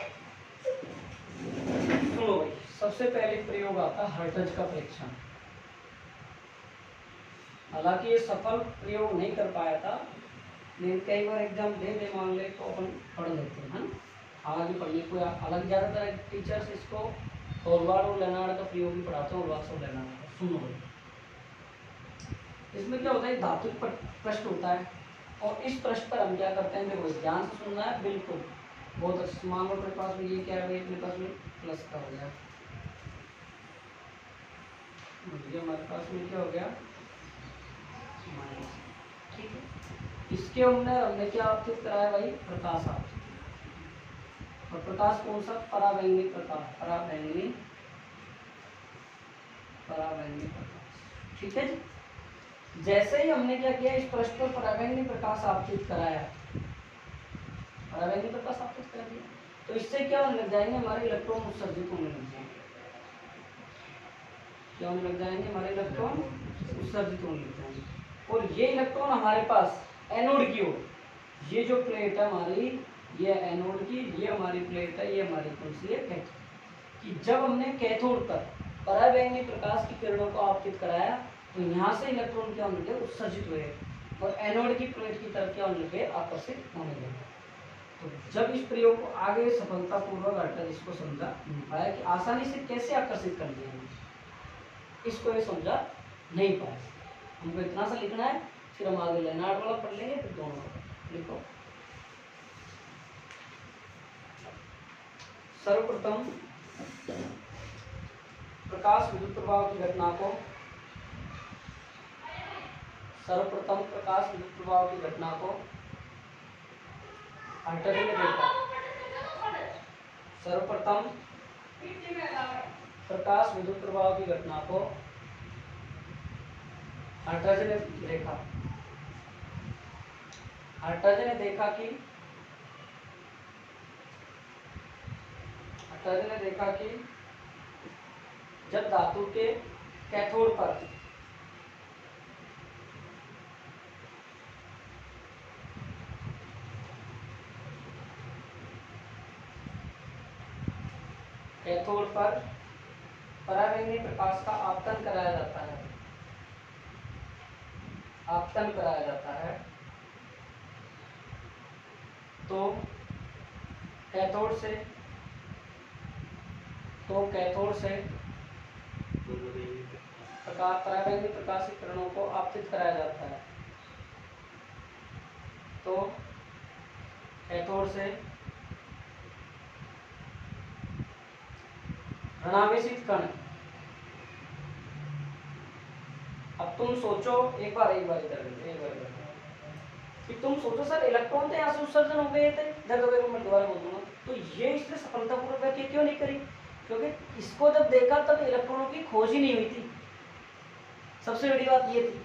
सुनो भाई, सबसे पहले प्रयोग आता है हर्ट्ज का प्रेक्षण। हालांकि ये सफल प्रयोग नहीं कर पाया था, लेकिन कई बार एग्जाम दे मान ले तो अपन पढ़ लेते हैं ना। हालांकि पढ़ने को हालांकि ज़्यादातर टीचर्स इसको होलवार्ड और लेनार्ड का प्रयोग भी पढ़ाते हैं। होलवार्ड और लेनार्ड का सुनो, इसमें क्या होता है, धातु प्रश्न होता है और इस प्रश्न पर हम क्या करते हैं, देखो ध्यान से सुनना है बिल्कुल, बहुत अच्छा। मान लो अपने पास में ये क्या है, अपने पास में प्लस का हो गया, ये हमारे पास में क्या हो गया माइनस, ठीक है। इसके हमने क्या आपतित कराया भाई, प्रकाश आपतित। और प्रकाश कौन सा, पराबैंगनी प्रकाश, पराबैंगनी प्रकाश, ठीक है जी। जैसे ही हमने क्या किया, इस प्रश्न पर पराबैंगनी प्रकाश आपतित कराया, पराबैंगनी प्रकाश आपतित कर दिया, तो इससे क्या होने लग जाएंगे, हमारे इलेक्ट्रॉन उत्सर्जित होने लग जाएंगे। क्या होने लग जाएंगे, हमारे इलेक्ट्रॉन उत्सर्जित होने लग जाएंगे। और ये इलेक्ट्रॉन हमारे पास एनोड की ओर, ये जो प्लेट है हमारी, ये एनोड की, ये हमारी प्लेट है, ये हमारी कौन सी है, कैथोड की। जब हमने कैथोड पर पराबैंगनी प्रकाश की किरणों को आपतित कराया, तो यहाँ से इलेक्ट्रॉन क्या होने लगे, उत्सर्जित हुए और एनोड की प्लेट की तरफ क्या होने लगे, आकर्षित होने लगे। तो जब इस प्रयोग को आगे सफलतापूर्वक हर्ट्ज इसको समझा नहीं पाया कि आसानी से कैसे आकर्षित कर दिया, इसको ये समझा नहीं पाया। हमको इतना सा लिखना है, फिर हम आगे लेनार्ड वाला पढ़ लेंगे, फिर दोनों लिखो। सर्वप्रथम प्रकाश विद्युत प्रभाव की घटना को, सर्वप्रथम प्रकाश विद्युत प्रभाव की घटना को हर्ट्ज ने देखा। सर्वप्रथम प्रकाश विद्युत प्रभाव की घटना को हर्ट्ज ने देखा। हर्ट्ज ने देखा कि जब धातु के कैथोड पर पराबैंगनी प्रकाश का आपतन कराया जाता है, तो कैथोड से पराबैंगनी प्रकाश की किरणों को आपतित कराया जाता है, तो कैथोड से ऋणावेशित कण। अब तुम सोचो, एक बार कि तुम सोचो सर इलेक्ट्रॉन तो यहाँ से उत्सर्जन हो गए थे, मैं दोबारा बोल दूंगा, तो ये इसने सफलतापूर्वक क्यों नहीं करी, क्योंकि इसको जब देखा तब इलेक्ट्रॉनों की खोज ही नहीं हुई थी। सबसे बड़ी बात ये थी।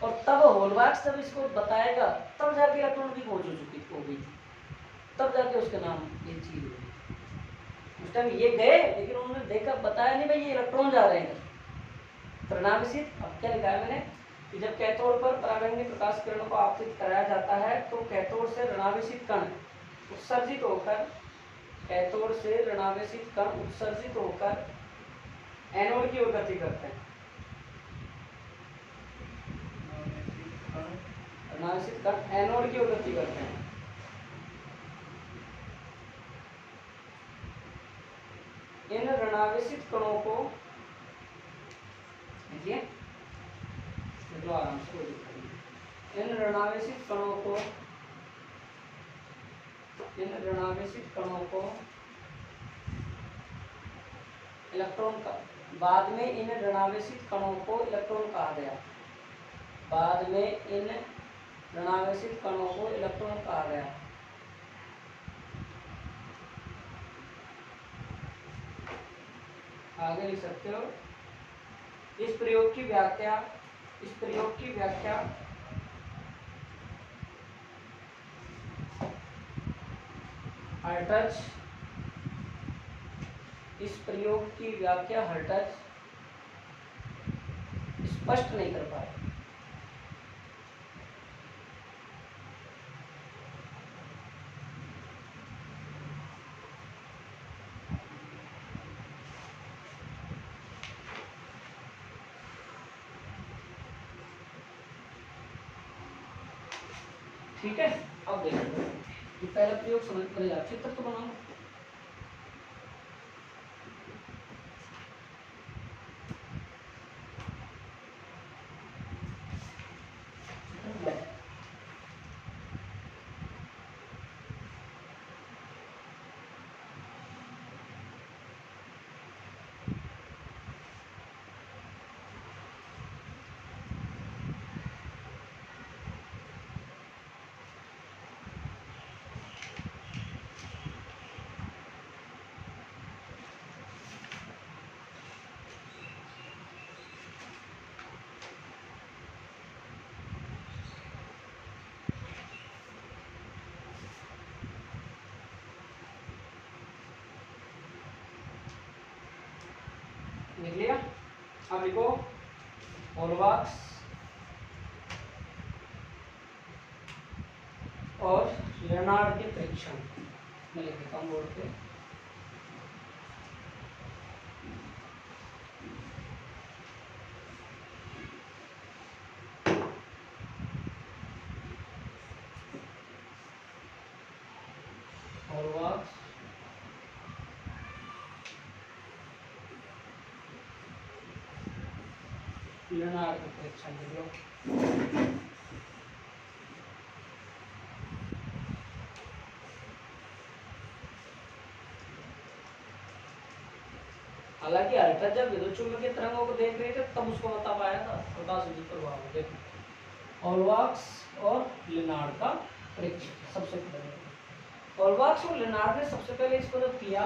और तब होलवार्ड जब इसको बताएगा तब जाके इलेक्ट्रॉन की खोज हो गई थी, तब जाके उसके नाम ये चीज हुई। उस टाइम ये गए, लेकिन उन्होंने देखा, बताया नहीं भाई ये इलेक्ट्रॉन जा रहे हैं ऋणावेशित। अब क्या लिखा है मैंने कि जब कैथोड पर पराबैंगनी प्रकाश किरणों को आपतित कराया जाता है, तो कैथोड से ऋणावेशित कण उत्सर्जित होकर एनोड की ओर गति करते हैं। ऋणावेशित कण एनोड की ओर गति करते हैं। इन ऋणावेशित कणों को आराम से, इन ऋणावेशित कणों को इलेक्ट्रॉन का, बाद में इन ऋणावेशित कणों को इलेक्ट्रॉन कहा गया। आगे लिख सकते हो, इस प्रयोग की व्याख्या हर्ट्ज स्पष्ट नहीं कर पाए। ठीक है, अब देखो ये पहला प्रयोग समझ कर जा, चित्र तो बनाओ। लिख लिया। अब लिखो हॉलमार्क्स और लेनार्ड के परीक्षण। मैं लिख देता हूँ बोर्ड पे। हॉलमार्क्स लेनार्ड के परीक्षण लिख लो। हालांकि हल्का जब विद्युत चुंबकीय तरंगों को देख रहे थे तब उसको बता पाया था प्रकाश विद्युत प्रभाव। देखो हॉलमार्क्स और लेनार्ड का परीक्षण सबसे पहले। हॉलमार्क्स और लेनार्ड ने सबसे पहले इसको जब किया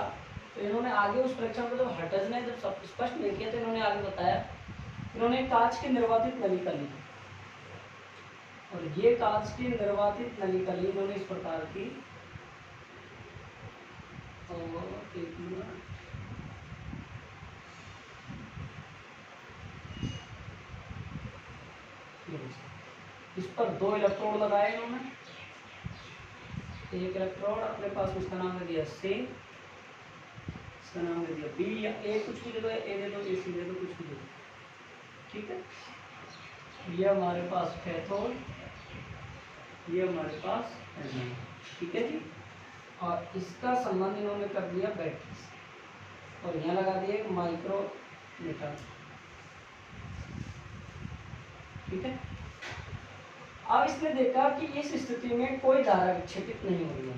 तो इन्होंने आगे उस परीक्षण को जब हर्ट्ज ने जब सब स्पष्ट नहीं किया तो इन्होंने आगे बताया, इन्होंने कांच की निर्वातित नलिका ली और ये कांच की निर्वातित नलिका ली इन्होंने इस प्रकार की। और एक मिनट, इस पर 2 इलेक्ट्रोड लगाए इन्होंने। एक इलेक्ट्रोड अपने पास उसका नाम दे दिया सी, इसका नाम दे दिया बी, या ए कुछ भी दे दो, ए दे दो, ए सी दे दो, कुछ भी दे दो। ठीक है, ये हमारे पास कैथोड, ये हमारे पास एनोड। ठीक है जी। और इसका संबंध इन्होंने कर दिया बैटरी से और यहाँ लगा दिया एक माइक्रोमीटर। ठीक है, अब इसने देखा कि इस स्थिति में कोई धारा विक्षेपित नहीं हो रही है,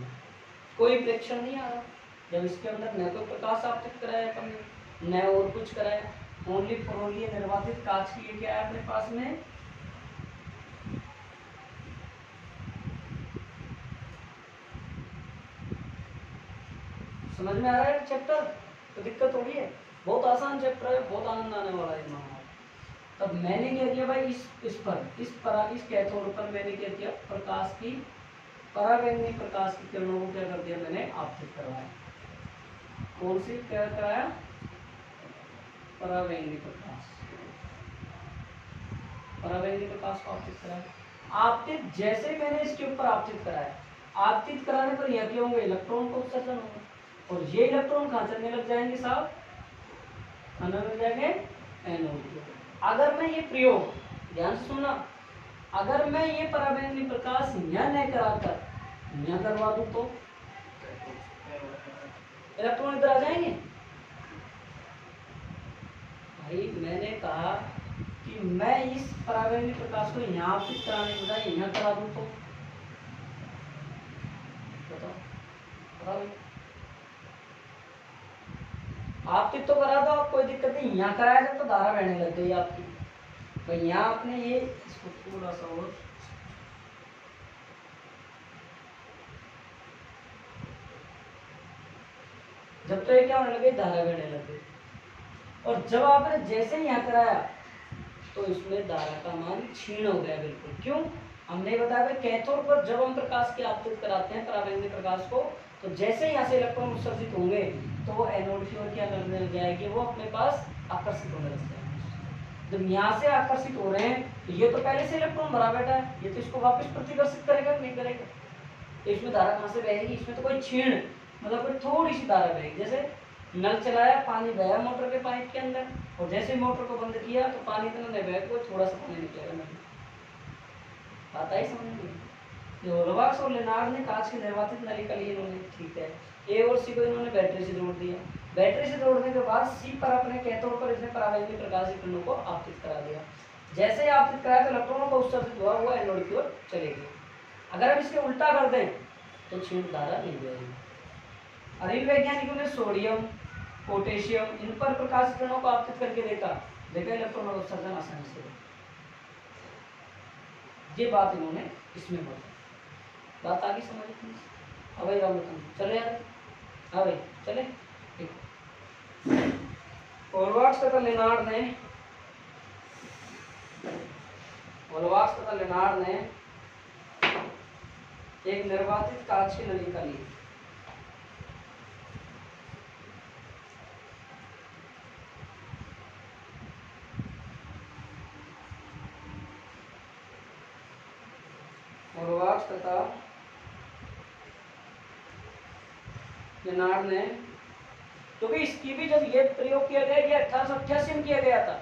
कोई प्रेक्षण नहीं आ रहा। जब इसके अंदर न तो प्रकाश आपतित कराया अपन ने, न और कुछ कराया, ओनली फॉर ओनली निर्वातित कांच की क्या है अपने पास में। समझ में आ रहा है चैप्टर? तो दिक्कत हो रही है, बहुत आसान चैप्टर है, बहुत आनंद आने वाला है इसमें। तब मैंने क्या किया भाई, इस कैथोड पर मैंने क्या किया, प्रकाश की परावैंगनी प्रकाश की किरणों को क्या कर दिया, मैंने आपतित करवाया। कौन सी क्या कराया, परावैंगनी प्रकाश, परावैंगनी प्रकाश को आपतित कराया। आपतित जैसे मैंने इसके ऊपर आपतित कराया, आपतित कराने पर यह क्या होंगे, इलेक्ट्रॉन को उत्सर्जन होगा और ये इलेक्ट्रॉन कहाँ चलने लग जाएंगे साहब, खाना लग जाएंगे एनोड। अगर मैं ये प्रयोग, ध्यान से सुनना, अगर मैं ये परावैंगनी प्रकाश यहाँ नहीं कराकर यहाँ करवा दूं तो इलेक्ट्रॉन इधर आ जाएंगे। भाई मैंने कहा कि मैं इस परावैंगनी प्रकाश को यहाँ आपतित कराने के बजाय यहाँ करा दूं तो बताओ, आपतित तो करा दो, आप कोई दिक्कत नहीं, यहाँ कराया जब तो धारा बहने लग गई आपकी। तो यहाँ आपने ये इसको थोड़ा सा और जब तो ये क्या होने लगे, धारा बहने लग गई। और जब आपने जैसे ही यहाँ कराया तो इसमें धारा का मान क्षीण हो गया बिल्कुल। क्यों, हमने बताया कैथोड पर जब हम प्रकाश की आपतित कराते हैं परावैंगनी प्रकाश को, तो जैसे ही यहाँ से इलेक्ट्रॉन उत्सर्जित होंगे तो वो एनोड की ओर क्या करने लग जाएगी, वो अपने पास आकर्षित होने लग जाएंगे। जब यहाँ से आकर्षित हो रहे हैं तो ये तो पहले से इलेक्ट्रॉन भरा बैठा है, ये तो इसको वापस प्रतिकर्षित करेगा नहीं करेगा। तो इसमें धारा कहाँ से बहेगी, इसमें तो कोई छीण मतलब कोई थोड़ी सी धारा बहेगी। जैसे नल चलाया, पानी बहा मोटर के पाइप के अंदर, और जैसे ही मोटर को बंद किया तो पानी इतना नहीं बहेगा, कोई थोड़ा सा पानी निकलेगा नहीं। आता ही समझ में। जो होलोवाक्स और लेनार्ड ने कांच की निर्वातित नली का लिए इन्होंने, ठीक है, ए और सी को इन्होंने बैटरी से जोड़ दिया। बैटरी से जोड़ने के बाद सी पर अपने कैथोड पर इसने परावैंगनी प्रकाश की किरणों को आपतित करा दिया। जैसे ही आपतित कराया तो इलेक्ट्रॉनों को उत्सर्जित हुआ हुआ एनोड की ओर चलेगी। अगर हम इसके उल्टा कर दें तो क्षीण धारा नहीं बहेगी। और इन वैज्ञानिकों ने सोडियम, पोटेशियम इन पर प्रकाश किरणों को आपतित करके देखा इलेक्ट्रॉनों का उत्सर्जन आसानी से। ये बात इन्होंने इसमें बोली। बात आगे समझ में। अब राम चले यार, हाँ भाई चले। होलोवाक्स तथा लेनार्ड ने एक निर्वातित कांच की नली का ली। होलोवाक्स तथा लेनार्ड ने, क्योंकि इसकी भी जब ये प्रयोग किया गया, ये 1888 में किया गया था,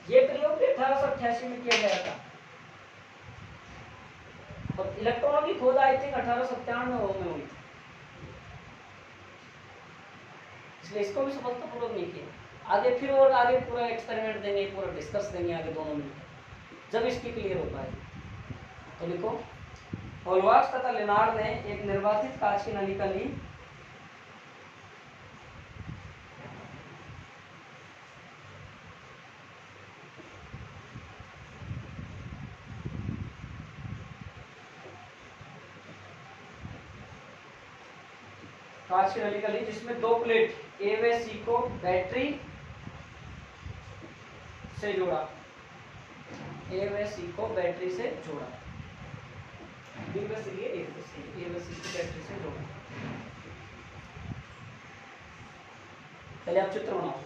ये प्रयोग भी 1888 में किया गया था, और इलेक्ट्रॉनों की खोज आई थिंक 1897 में हुई थी, इसलिए इसको भी सफलतापूर्वक नहीं किया। आगे फिर और आगे पूरा एक्सपेरिमेंट देंगे, पूरा डिस्कस देंगे आगे दोनों में, जब इसकी क्लियर हो पाएगी। तो लिखो, होलोवाक्स तथा लेनार्ड ने एक निर्वातित कांच की नली का ली। कांच की नली का ली जिसमें दो प्लेट ए व सी को बैटरी से जोड़ा, ए व सी को बैटरी से जोड़ा, बी व सी ए व सी को बैटरी से जोड़ा। पहले आप चित्र बनाओ।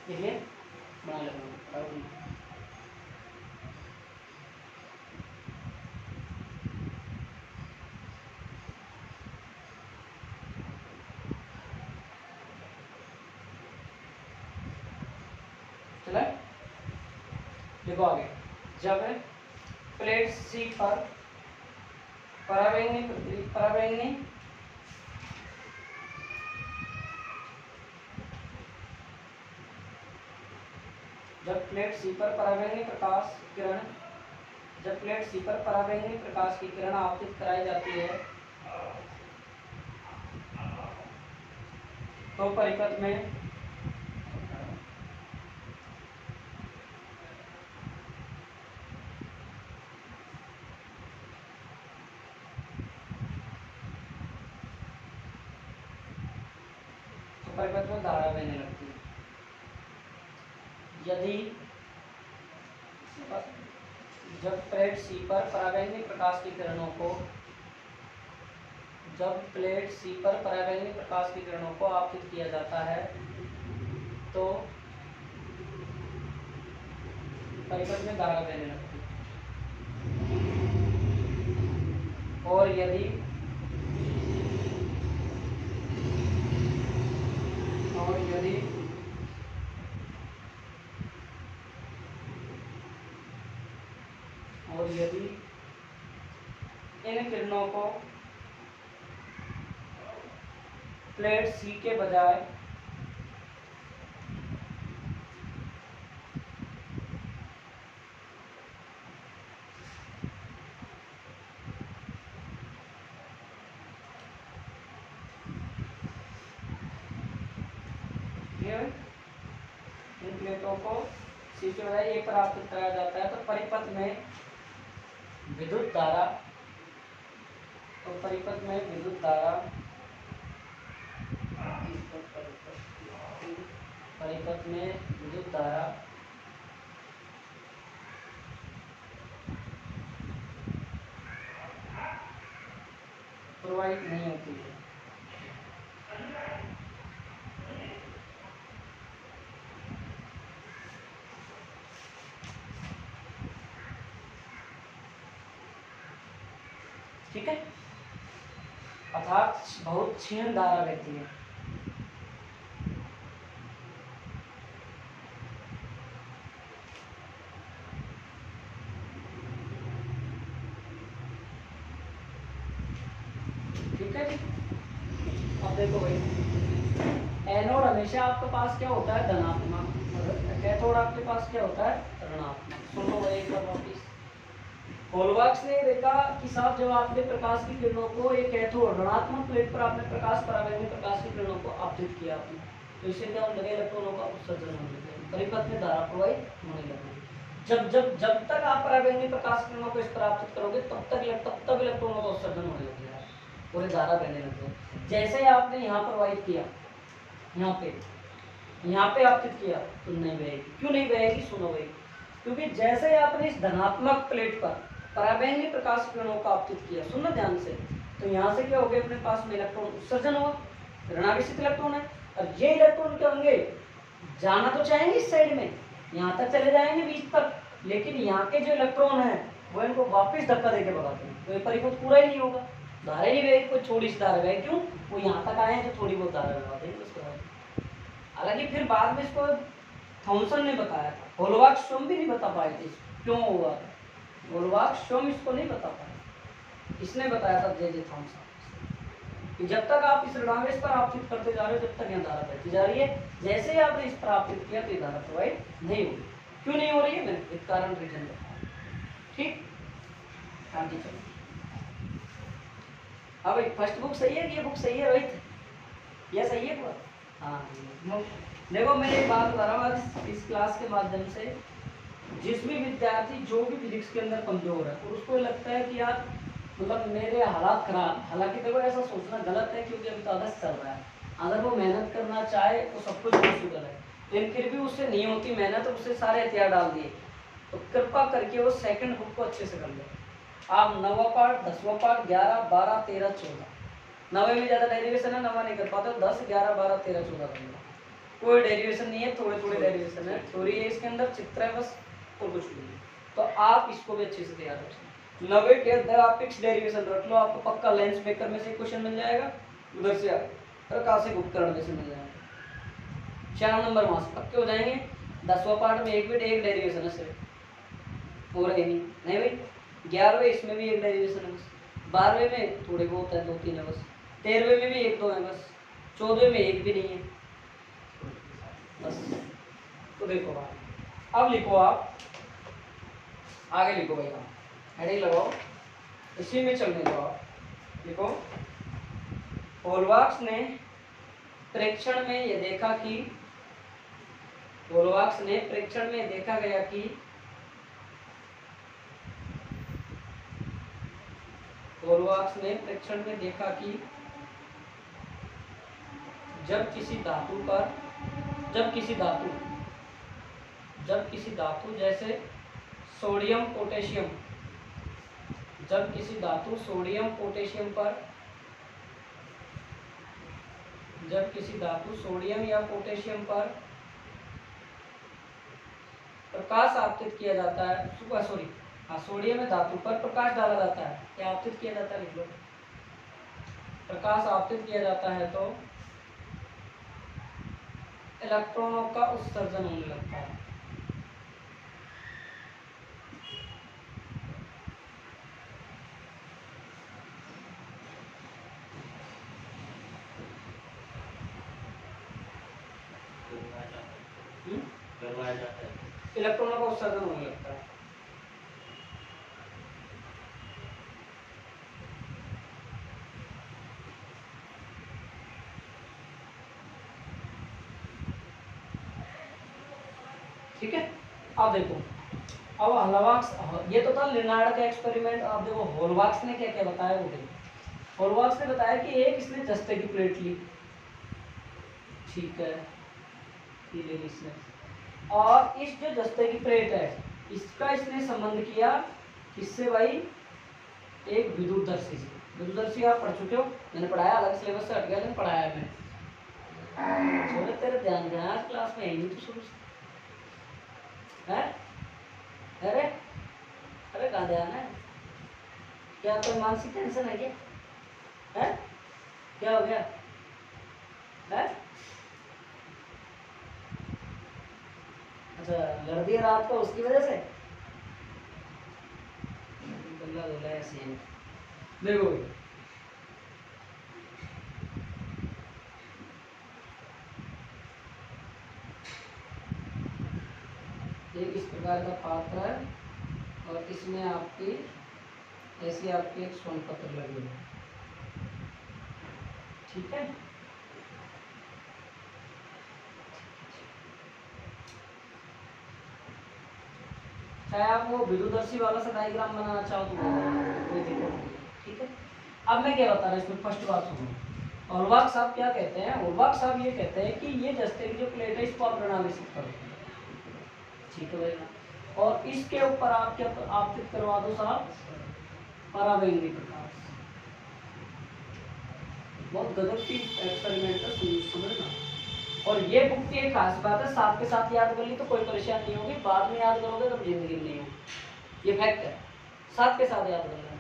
देखिए बना लेना। चला, देखो आगे, जब प्लेट सी पर परावैंगनी जब प्लेट सी पर परावैंगनी प्रकाश की किरण आपतित कराई जाती है तो परिपथ में धारा बहने लगती है। यदि जब प्लेट सी पर परावैंगनी प्रकाश की किरणों को जब प्लेट सी पर पराबैंगनी प्रकाश की किरणों को आपतित किया जाता है तो परिपथ में धारा बहने लगती है। और यदि इन किरणों को प्लेट सी के बजाय इन प्लेटों को सी के बजाय ए पर आपतित कराया जाता है तो परिपथ में विद्युत धारा परिपथ में विद्युत धारा प्रवाहित नहीं होती है। ठीक है, अर्थात बहुत क्षीण धारा रहती है। ठीक है जी, अब देखो भाई, एनोड हमेशा आपके पास क्या होता है, धनात्मक, कैथोड आपके पास क्या होता है, ऋणात्मक। सुनो भाई एक बार वापिस, होलबर्ग ने देखा कि साहब जब आपने प्रकाश की किरणों को एक कैथोड ऋणात्मक प्लेट पर आपने पराबैंगनी प्रकाश की किरणों को आपतित किया आपने, तो इससे क्या होने लगे, इलेक्ट्रॉनों का उत्सर्जन होने लगे, परिपथ में धारा प्रवाहित होने लगे। जब तक आप पराबैंगनी प्रकाश की किरणों को इस पर आपतित करोगे तब तक इलेक्ट्रॉनों का उत्सर्जन होने लगेगा, पूरे धारा बहने लगे। जैसे ही आपने यहाँ प्रवाहित किया, यहाँ पे आपतित किया तो नहीं बहेगी। क्यों नहीं बहेगी, सुनो भाई, क्योंकि जैसे ही आपने इस धनात्मक प्लेट पर पराबैंगनी प्रकाश किरणों का आपतित किया, सुनना ध्यान से, तो यहाँ से क्या हो गया, अपने पास में इलेक्ट्रॉन उत्सर्जन हुआ, ऋणावेशित इलेक्ट्रॉन है, और ये इलेक्ट्रॉन क्या होंगे, जाना तो चाहेंगे इस साइड में, यहाँ तक चले जाएंगे बीच तक, लेकिन यहाँ के जो इलेक्ट्रॉन है वो इनको वापस धक्का देके भगाते हैं, तो ये परिपथ पूरा ही नहीं होगा, धारा ही नहीं बहेगी, कोई छोटी सी धारा बहेगी। क्यों, वो यहाँ तक आए हैं तो थोड़ी बहुत धारा लगा देंगे उसके बाद। हालांकि फिर बाद में इसको थॉमसन ने बताया था, होलबर्ग स्वयं भी नहीं बता पाए थे क्यों हुआ, होलबर्ग स्वयं इसको नहीं बता पाए, इसने बताया था जे थॉमसन कि जब तक आप इस ऋणावेश पर आपतित करते जा रहे हो, जब तक यहाँ धारा बहती जा रही है, जैसे ही आपने इस पर आपतित किया तो ये धारा प्रवाहित नहीं होगी। क्यों नहीं हो रही है, मैंने एक कारण रीजन बताया। ठीक, आगे चलो। हाँ भाई, फर्स्ट बुक सही है कि ये बुक सही है रोहित, यह सही है पूरा? हाँ, देखो मैं एक बात बता रहा हूँ इस क्लास के माध्यम से, जिस भी विद्यार्थी जो भी फिजिक्स के अंदर कमजोर है और उसको लगता है कि यार मतलब मेरे हालात खराब, हालांकि देखो ऐसा सोचना गलत है क्योंकि अभी तो अगस्त चल रहा है, अगर वो मेहनत करना चाहे तो सब कुछ पॉसिबल है, लेकिन फिर भी उससे नहीं होती मेहनत, उससे सारे हथियार डाल दिए, तो कृपा करके वो सेकंड बुक को अच्छे से कर ले। आप 9वां पार्ट, 10वां पार्ट, 11, 12, 13, 14, 9वें में ज़्यादा डेरिवेशन है, 9वां नहीं कर पाते, 10, 11, 12, 13, 14 कर लो, कोई डेरिवेशन नहीं है, थोड़े थोड़े डेरिवेशन है, थ्योरी है इसके अंदर, चित्र है बस, और कुछ नहीं। तो आप इसको भी अच्छे से तैयार रखें। 90 के अंदर आप फिक्स डेरिवेशन रख लो, आपको पक्का लेंस मेकर में से क्वेश्चन मिल जाएगा, उधर से प्रकाशिक उपकरण में से मिल जाएगा, 4 नंबर वहां से पक्के हो जाएंगे। 10वां पार्ट में एक बिट एक डेरिवेशन है सिर्फ, और है नहीं भाई। 11वें इसमें भी एक डेरिवेशन है बस, 12वें में थोड़े बहुत है, 2-3 है बस, 13वें में भी 1-2 है बस, 14वें में एक भी नहीं है बस। तो देखो आप अब लिखो, आप आगे लिखो भाई, आप हेडिंग लगाओ, इसी में चलने दो। आप लिखो, होलबर्ग ने प्रेक्षण में यह देखा कि, होलबर्ग ने प्रेक्षण में देखा गया कि होलबर्ग ने प्रेक्षण में देखा कि जब किसी धातु जैसे सोडियम पोटेशियम, जब किसी धातु सोडियम पोटेशियम पर जब किसी धातु सोडियम या पोटेशियम पर प्रकाश आपतित किया जाता है, सॉरी हाँ, सोडियम धातु पर प्रकाश डाला जाता है, क्या आपतित किया जाता है, लिख लो, प्रकाश आपतित किया जाता है तो इलेक्ट्रॉनों का उत्सर्जन होने लगता है। इलेक्ट्रॉनों का उत्सर्जन होने लगता है। ठीक है, अब देखो, अब हॉलवार्क्स, ये तो था लिनार्ड का एक्सपेरिमेंट। अब देखो हॉलवार्क्स ने क्या क्या बताया, वो देखो। हॉलवार्क्स ने बताया कि एक इसने जस्ते की प्लेट ली, ठीक है, ये ले ली इसने, और इस जो जस्ते की प्लेट है इसका इसने संबंध किया किससे भाई, एक विद्युतदर्शी से। विद्युतदर्शी आप पढ़ चुके हो, मैंने पढ़ाया, अलग सिलेबस से हट गया, लेकिन पढ़ाया है मैंने। तेरे ध्यान देना क्लास में, यही तो शुरू है। अरे अरे कहाँ ध्यान है, क्या कोई मानसिक टेंशन है क्या, है क्या हो गया है? अच्छा, लड़ दिया रात को उसकी वजह से, गल्ला गुल्ला ऐसे ही। देखो एक इस प्रकार का पात्र है और इसमें आपकी ऐसी आपकी एक स्वर्ण पत्र लगी है, ठीक है। चाहे आप वो विद्युतदर्शी वाला सा डायग्राम बनाना चाहो तो कोई दिक्कत नहीं, ठीक है। अब मैं क्या बता रहा हूँ इसमें, फर्स्ट बात सुनो। हॉलवार्क साहब क्या कहते हैं, हॉलवार्क साहब ये कहते हैं कि ये जस्ते की जो प्लेट है इसको आप ऋणावेशित करो, ठीक है भाई, और इसके ऊपर आप क्या आपतित करवा दो साहब, पराबैंगनी प्रकाश। बहुत गजब की एक्सपेरिमेंट है, समझना। और ये बुक की एक खास बात है, साथ के साथ याद कर ली तो कोई परेशानी नहीं होगी, बाद में याद करोगे तो जिंदगी में नहीं होगी, ये फैक्ट है, साथ के साथ याद करना है।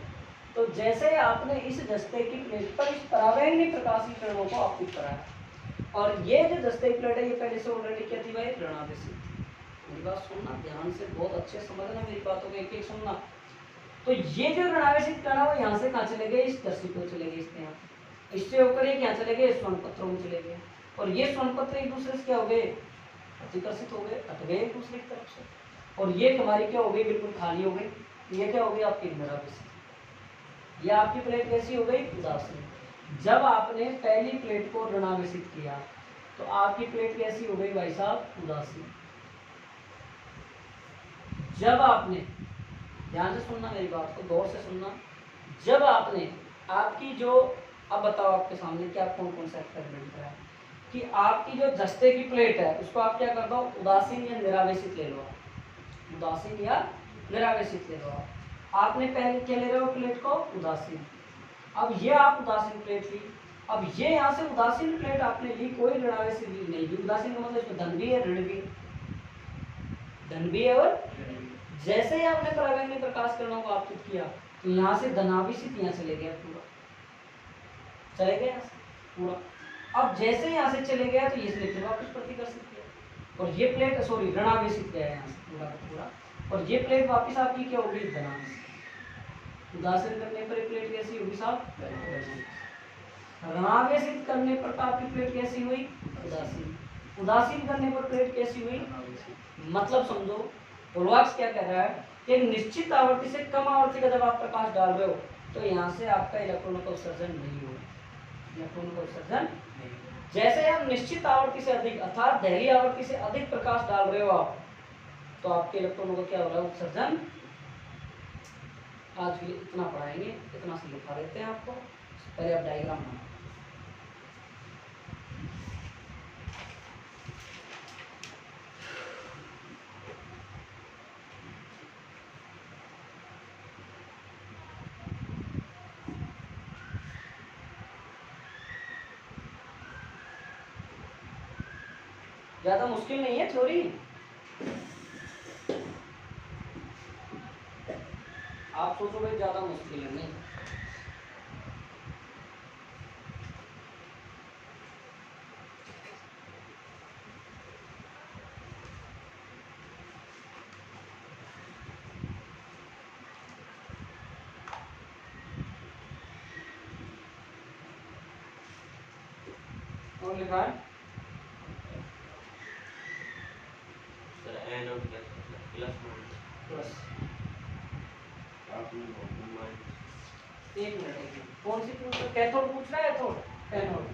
तो जैसे आपने इस जस्ते की प्लेट पर इस पराबैंगनी प्रकाशीय किरणों को आपतित कराया, और ये जो जस्ते की प्लेट है ये पहले से ऑलरेडी क्या थी भाई, ऋणावेशित। मेरी बात सुनना ध्यान से, बहुत अच्छे समझना मेरी बातों को, एक एक सुनना। तो ये जो ऋणावेशित कण है वो यहाँ से कहाँ चले गए, इस दर्शी को चले गए, इसके यहाँ, इससे होकर ये क्या चले गए, स्वर्ण पत्रों में चले गए, और ये स्वर्ण पत्र एक दूसरे से क्या हो गए, प्रतिकर्षित हो गए, हट गए एक दूसरे की तरफ से, और ये हमारी क्या हो गई, बिल्कुल खाली हो गई। ये क्या हो गई आपकी ऋणावेशित। ये आपकी प्लेट कैसी हो गई, उदासीन। जब आपने पहली प्लेट को ऋणावेशित किया तो आपकी प्लेट कैसी हो गई भाई साहब, उदासीन। जब आपने, ध्यान से सुनना मेरी बात को, गौर से सुनना, जब आपने आपकी जो, अब बताओ आपके सामने क्या कौन कौन सा एक्सपेरिमेंट करा है, कि आपकी जो जस्ते की प्लेट है उसको आप क्या कर दो, उदासीन या निरावेशित ले लो, उदासीन या निरावेशित ले लो। आपने पहले क्या ले रहे हो प्लेट को, उदासीन। अब ये आप उदासीन प्लेट ली, अब ये यहाँ से उदासीन प्लेट आपने ली, कोई ऋणावेशित नहीं ली। उदासीन का मतलब इसमें धन भी है ऋण भी है, धन भी है और जैसे ही आपने पराबैंगनी प्रकाश किरणों को आपतित किया तो यहाँ से धनावेशित यहाँ चले गया, पूरा चले गए यहाँ से पूरा। अब जैसे यहाँ से चले गया तो इसने फिर वापस प्रतिकर्षित किया, और ये प्लेट सॉरी ऋणावेशित गया यहाँ से पूरा का पूरा, और ये प्लेट वापस आपकी क्या होगी, धनावेशित। उदासीन करने पर प्लेट कैसी होगी साहब, ऋणावेशित करने पर आपकी प्लेट कैसी हुई, उदासीन। उदासीन करने पर प्लेट कैसी हुई, मतलब समझो हॉलवार्क्स क्या कह रहा है कि एक निश्चित आवृत्ति से कम आवृत्ति का जब आप प्रकाश डाल रहे हो तो यहाँ से आपका इलेक्ट्रॉनों का उत्सर्जन नहीं होगा, इलेक्ट्रॉनों का उत्सर्जन नहीं। जैसे आप निश्चित आवृत्ति से अधिक अर्थात दहली आवृत्ति से अधिक प्रकाश डाल रहे हो आप, तो आपके इलेक्ट्रॉनों का क्या हो रहा है, उत्सर्जन। आज के लिए इतना पढ़ाएंगे, इतना से लिखा देते हैं आपको, पहले आप डायग्राम बनाओ। ज्यादा मुश्किल नहीं है थ्योरी, आप सोचोगे ज्यादा मुश्किल है, नहीं। और लिखा है प्लस, एक मिनट, कौन सी पूछ रहा है? कैथोड पूछ रहा है, एथोड एनोड?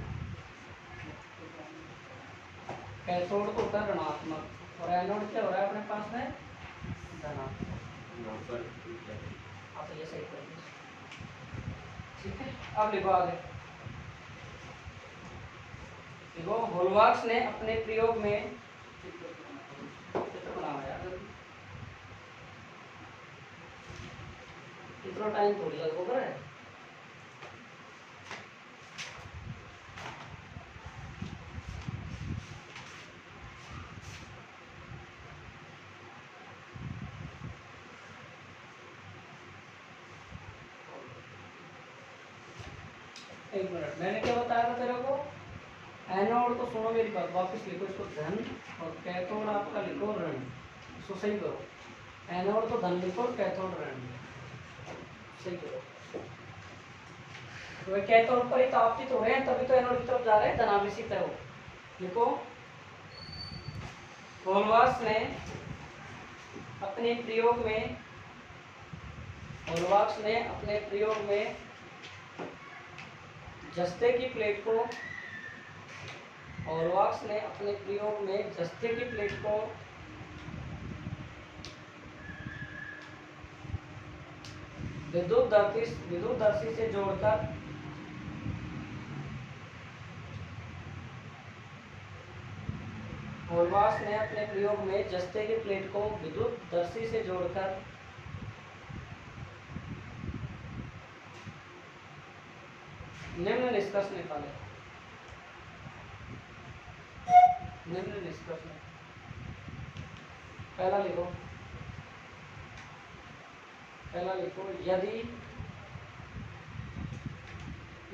कैथोड तो होता है ऋणात्मक और एनोड क्या हो रहा है अपने पास में, धनात्मक। हाँ तो ये सही कर दिया, ठीक है। अब लिखो आगे, देखो होल्वार्ट्स ने अपने प्रयोग में, चित्र बनाओ यार, इतना टाइम थोड़ी लगेगा है। एक मिनट, मैंने क्या बताया था तेरे को, एनोड तो सुनो मेरी बात, वापस लिखो इसको धन, और कैथोड आपका लिखो ऋण, इसको सही करो। एनोड तो धन लिखो, कैथोड ऋण, सही करो। तो कैथोड पर ही तो आपतित हो रहे हैं, तभी तो एनोड की तरफ जा रहे हैं, धनावेशित है वो। लिखो होल्वार्ट्स ने अपने प्रयोग में, होल्वार्ट्स ने अपने प्रयोग में जस्ते की प्लेट को, होल्वार्ट्स ने अपने प्रयोग में जस्ते की प्लेट को विद्युतदर्शी से जोड़कर होल्वार्ट्स ने अपने प्रयोग में जस्ते की प्लेट को विद्युतदर्शी से जोड़कर निम्न निष्कर्ष निकाले। निम्न निष्कर्ष में पहला लिखो, पहला लिखो,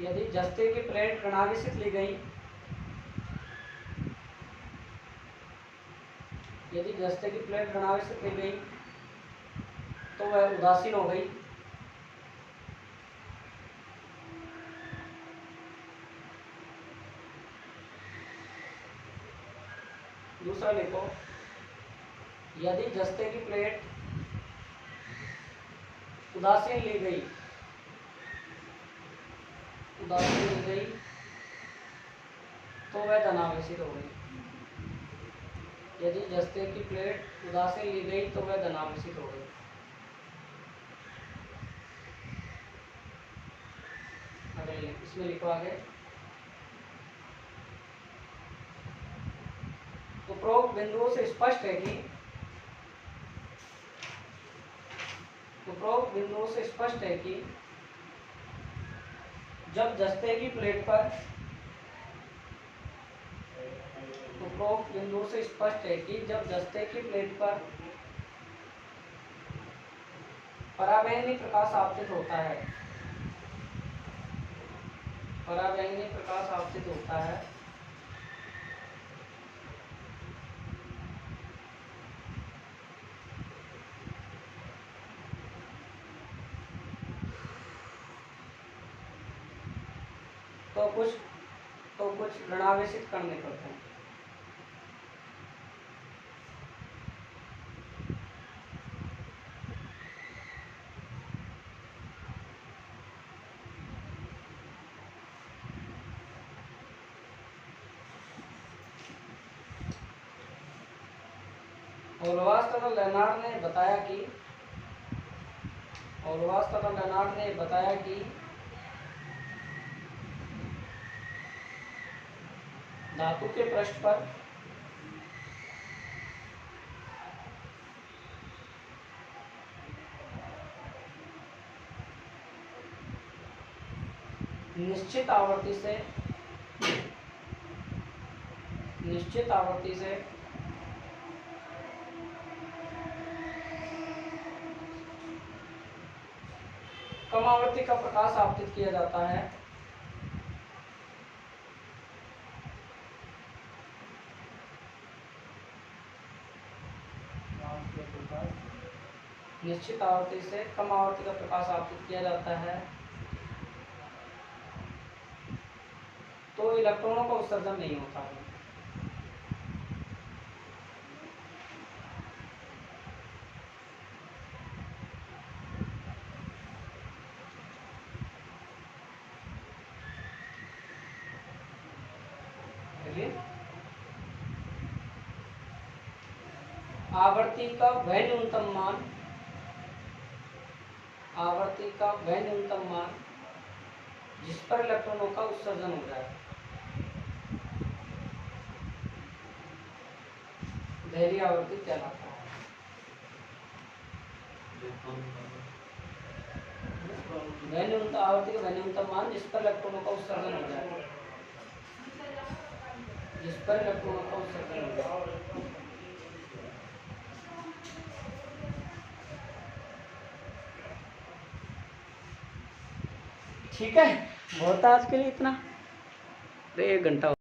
यदि जस्ते की प्लेट ऋणावेशित ली गई, यदि जस्ते की प्लेट ऋणावेशित ली गई तो वह उदासीन हो गई। दूसरा लिखो, यदि जस्ते की प्लेट उदासीन ली गई, उदासीन ली गई तो वह धनावेशित हो गई। यदि जस्ते की प्लेट उदासीन ली गई तो वह धनावेशित हो गई। अगले इसमें लिखो आगे, उपरोक्त बिंदुओं से स्पष्ट है कि, उपरोक्त बिंदुओं से स्पष्ट है कि जब जस्ते की प्लेट पर, उपरोक्त बिंदुओं से स्पष्ट है कि जब जस्ते की प्लेट पर पराबैंगनी प्रकाश आपतित होता है, पराबैंगनी प्रकाश आपतित होता है तो कुछ ऋणावेशित कण निकलते हैं। होल्वार्ट्स तथा लेनार्ड ने बताया कि, होल्वार्ट्स तथा लेनार्ड ने बताया कि धातु के पृष्ठ पर निश्चित आवृत्ति से निश्चित आवृत्ति से कम आवृत्ति का प्रकाश आपतित किया जाता है। निश्चित आवृत्ति से कम आवृत्ति का प्रकाश आपतित किया जाता है तो इलेक्ट्रॉनों का उत्सर्जन नहीं होता है। आवर्ती का वह न्यूनतम मान, आवर्ती का वह न्यूनतम मान जिस पर इलेक्ट्रॉनों का उत्सर्जन हो जाए, दहली आवर्ती कहलाता है। वह न्यूनतम आवर्ती का वह न्यूनतम मान जिस पर इलेक्ट्रॉनों का उत्सर्जन हो जाए, जिस पर इलेक्ट्रॉनों का उत्सर्जन हो जाए। ठीक है, बहुत आज के लिए इतना। 1 घंटा